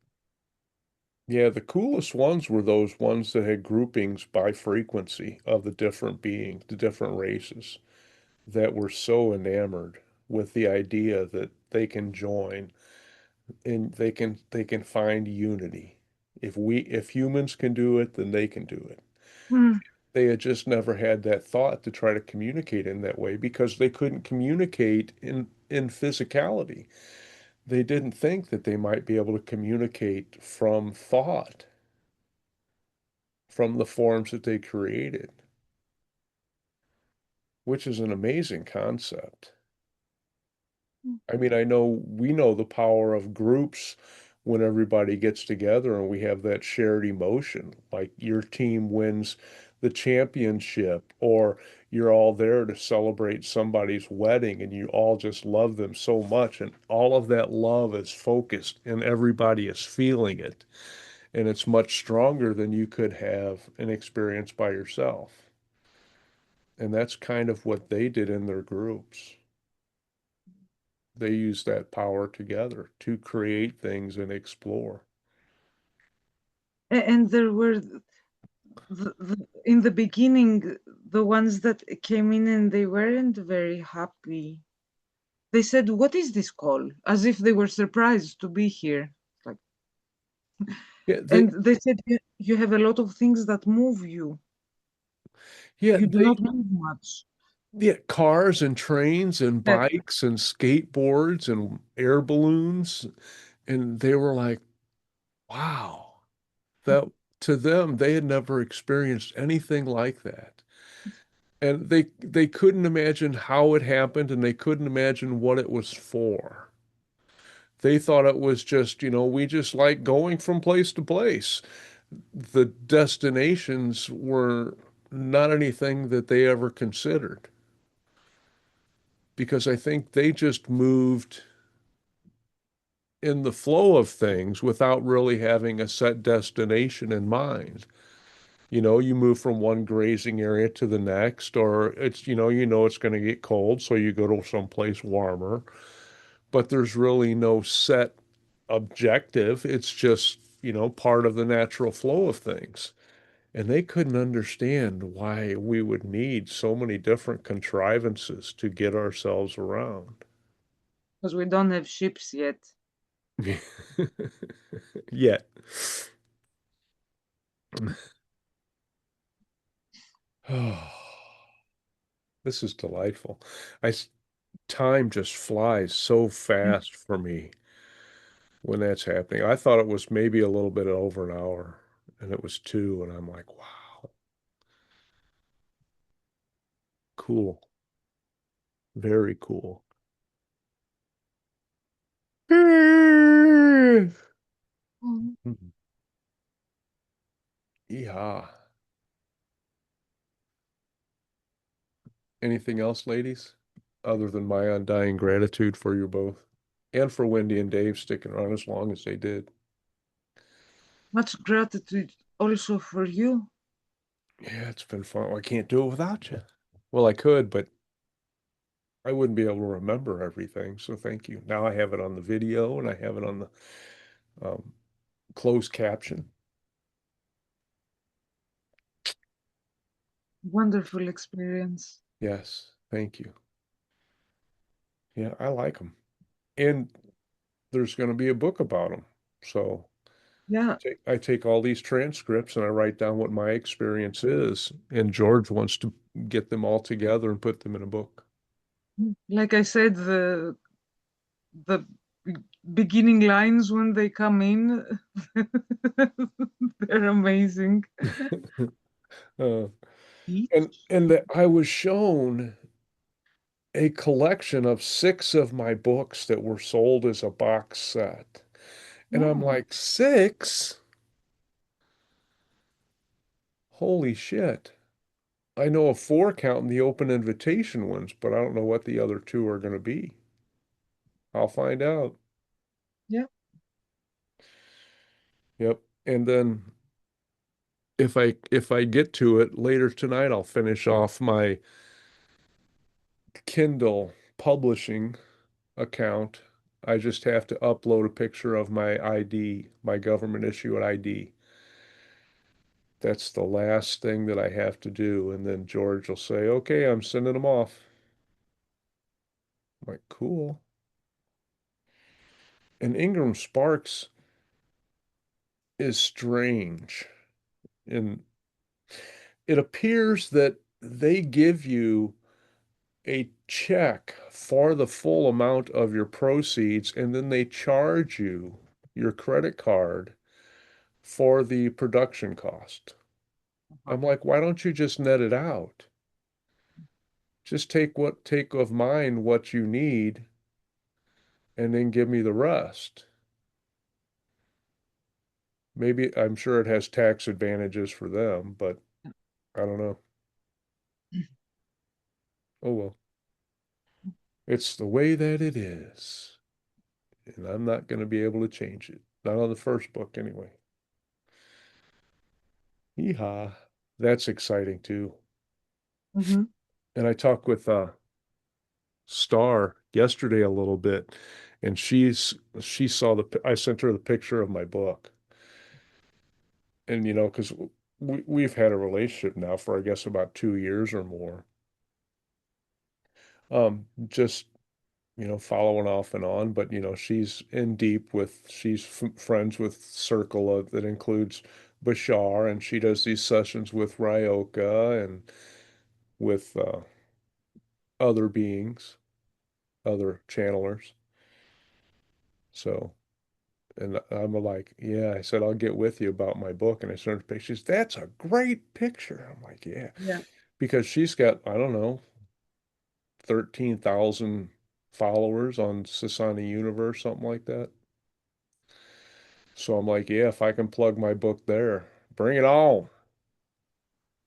yeah, the coolest ones were those ones that had groupings by frequency of the different beings, the different races that were so enamored with the idea that they can join and they can find unity. If humans can do it, then they can do it. Hmm. They had just never had that thought to try to communicate in that way because they couldn't communicate in physicality. They didn't think that they might be able to communicate from thought, from the forms that they created, which is an amazing concept. I mean, I know we know the power of groups when everybody gets together and we have that shared emotion, like your team wins the championship, or you're all there to celebrate somebody's wedding and you all just love them so much, and all of that love is focused and everybody is feeling it. And it's much stronger than you could have an experience by yourself. And that's kind of what they did in their groups. They use that power together to create things and explore. And there were in the beginning the ones that came in and they weren't very happy. They said, "What is this call?" As if they were surprised to be here. Like, Yeah, and they said, "You have a lot of things that move you. yeah, You do not move much." cars and trains and Yeah, bikes and skateboards and air balloons, and they were like, wow, that to them they had never experienced anything like that. And they couldn't imagine how it happened and they couldn't imagine what it was for. They thought it was just, we just like going from place to place. The destinations were not anything that they ever considered because I think they just moved in the flow of things without really having a set destination in mind. You move from one grazing area to the next, or it's it's going to get cold, so you go to someplace warmer. But there's really no set objective. It's just, part of the natural flow of things. And they couldn't understand why we would need so many different contrivances to get ourselves around. because we don't have ships yet. Yet. This is delightful. Time just flies so fast for me when that's happening. I thought it was maybe a little bit over an hour, and it was two, and I'm like, wow, cool. Very cool. Mhm. Yeah. Anything else, ladies? Other than my undying gratitude for you both and for Wendy and Dave sticking around as long as they did. Much gratitude also for you. Yeah, it's been fun. I can't do it without you. Well, I could, but I wouldn't be able to remember everything. So thank you. Now I have it on the video and I have it on the um, closed caption. Wonderful experience. Yes, thank you. Yeah, I like them. And there's going to be a book about them. So Yeah, I take all these transcripts and I write down what my experience is. And George wants to get them all together and put them in a book. like I said, the beginning lines when they come in, they're amazing. Uh, Each? and that I was shown a collection of 6 of my books that were sold as a box set. And I'm Oh, like, 6? Holy shit. I know of 4 counting the open invitation ones, but I don't know what the other 2 are going to be. I'll find out. yeah. Yep. And then if I get to it later tonight, I'll finish off my Kindle publishing account. I just have to upload a picture of my ID, my government issued ID. That's the last thing that I have to do. And then George will say, okay, I'm sending them off. I'm like, cool. And Ingram Sparks is strange. And it appears that they give you a check for the full amount of your proceeds, and then they charge you your credit card for the production cost. Uh-huh. I'm like, why don't you just net it out? Just take of mine what you need and then give me the rest. Maybe I'm sure it has tax advantages for them, but I don't know. Oh well, it's the way that it is, and I'm not going to be able to change it. Not on the first book, anyway. Yeehaw. That's exciting too. Hmm. And I talked with Star yesterday a little bit, and she saw I sent her the picture of my book, and because we've had a relationship now for I guess about 2 years or more. Just following off and on, but she's in deep with she's f friends with Circle that includes Bashar, and she does these sessions with Ryoka and with other beings, other channelers. So, and I'm like, yeah, I said, I'll get with you about my book. And I sent her a picture. She says, that's a great picture. I'm like, yeah, Yeah. because she's got, I don't know, 13,000 followers on Sasani Universe, something like that. So I'm like, yeah, if I can plug my book there, bring it on.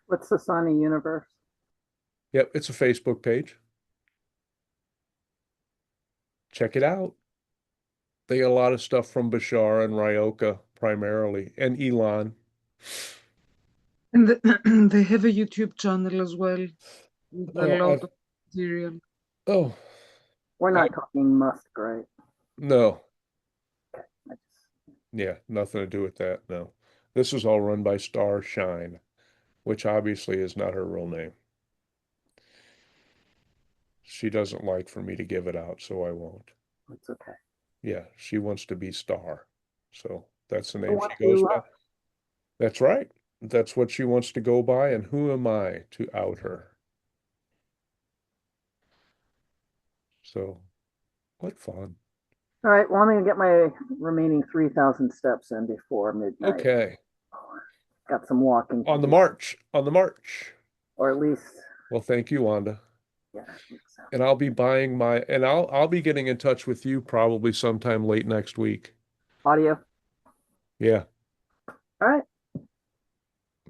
What's the Sunny Universe? Yep, it's a Facebook page. Check it out. They get a lot of stuff from Bashar and Ryoka primarily, and Elon. And they have a YouTube channel as well with a Oh, lot of material. oh, We're I, not talking Musk, right? no, I just, yeah, nothing to do with that. No, this is all run by Star Shine, which obviously is not her real name. She doesn't like for me to give it out, so I won't. it's okay. Yeah, she wants to be Star, so that's the The name one she you goes by. love. That's right. That's what she wants to go by, and who am I to out her? So, what fun. All right, well, I'm going to get my remaining 3,000 steps in before midnight. Okay, Got some walking to on the do, march, on the march. or at least, Well, thank you, Wanda. yeah, I think so. And I'll be buying and I'll be getting in touch with you probably sometime late next week. Audio. Yeah. All right.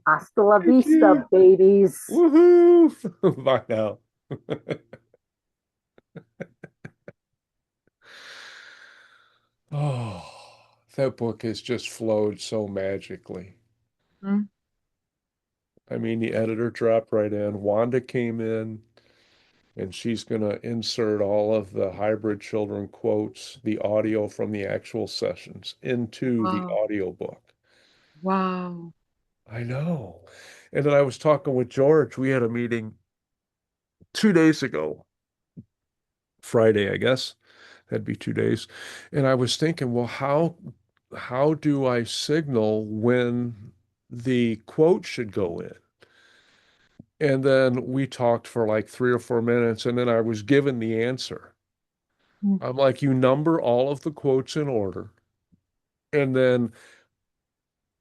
Hasta la Thank vista, you. babies. Woohoo! Bye now. Oh, that book has just flowed so magically. Mm. I mean, the editor dropped right in. Wanda came in, and she's going to insert all of the hybrid children quotes, the audio from the actual sessions into the Wow. audio book. Wow. I know. And then I was talking with George. We had a meeting 2 days ago, Friday, I guess. That'd be 2 days. And I was thinking, well, how do I signal when the quote should go in? And then we talked for like 3 or 4 minutes, and then I was given the answer. Mm. I'm like, you number all of the quotes in order, and then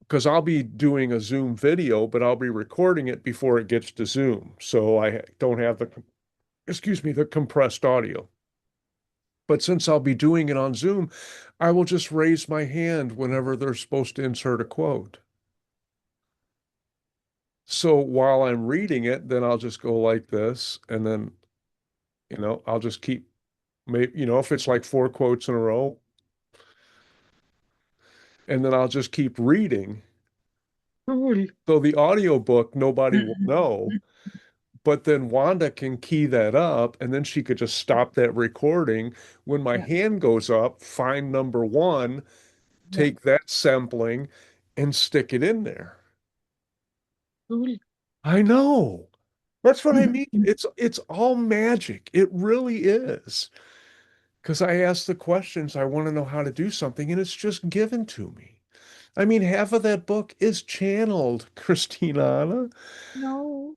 because I'll be doing a Zoom video, but I'll be recording it before it gets to Zoom. So I don't have excuse me, the compressed audio. But since I'll be doing it on Zoom, I will just raise my hand whenever they're supposed to insert a quote. So while I'm reading it, then I'll just go like this, and then, I'll just keep, maybe, if it's like 4 quotes in a row, and then I'll just keep reading. Cool. So the audiobook, nobody will know, but then Wanda can key that up, and then she could just stop that recording. When my Yeah, hand goes up, find number one, yeah. take that sampling, and stick it in there. Cool. I know. That's what I mean. It's all magic. It really is. Because I ask the questions, I want to know how to do something, and it's just given to me. I mean, half of that book is channeled, Christina. No.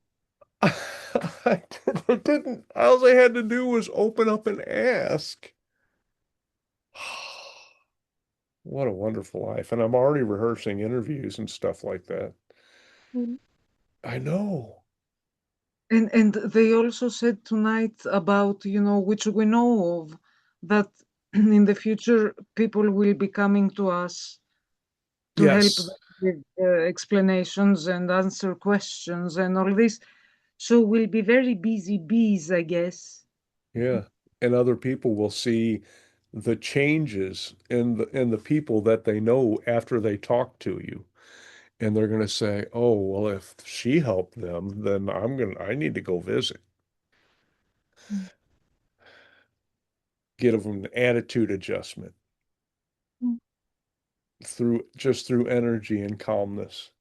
I didn't. All I had to do was open up and ask. What a wonderful life. And I'm already rehearsing interviews and stuff like that. Cool. I know. And they also said tonight about, which we know of, that in the future people will be coming to us to help them Yes. with explanations and answer questions and all this. So we'll be very busy bees, I guess. Yeah. And other people will see the changes in the people that they know after they talk to you. And they're going to say, "Oh, well, if she helped them, then I need to go visit." Mm. Give them an attitude adjustment through energy and calmness.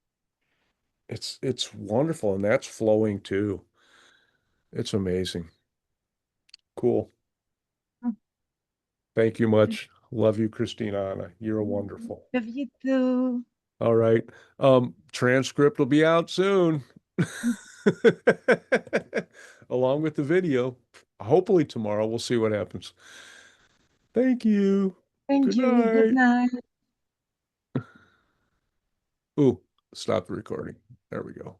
It's wonderful, and that's flowing too. It's amazing. Cool. Mm. Thank you much. Love you, Christina. You're wonderful. Love you too. All right. Transcript will be out soon. Along with the video. Hopefully tomorrow. We'll see what happens. Thank you. Thank Good you. Good night. night. Ooh, stop the recording. There we go.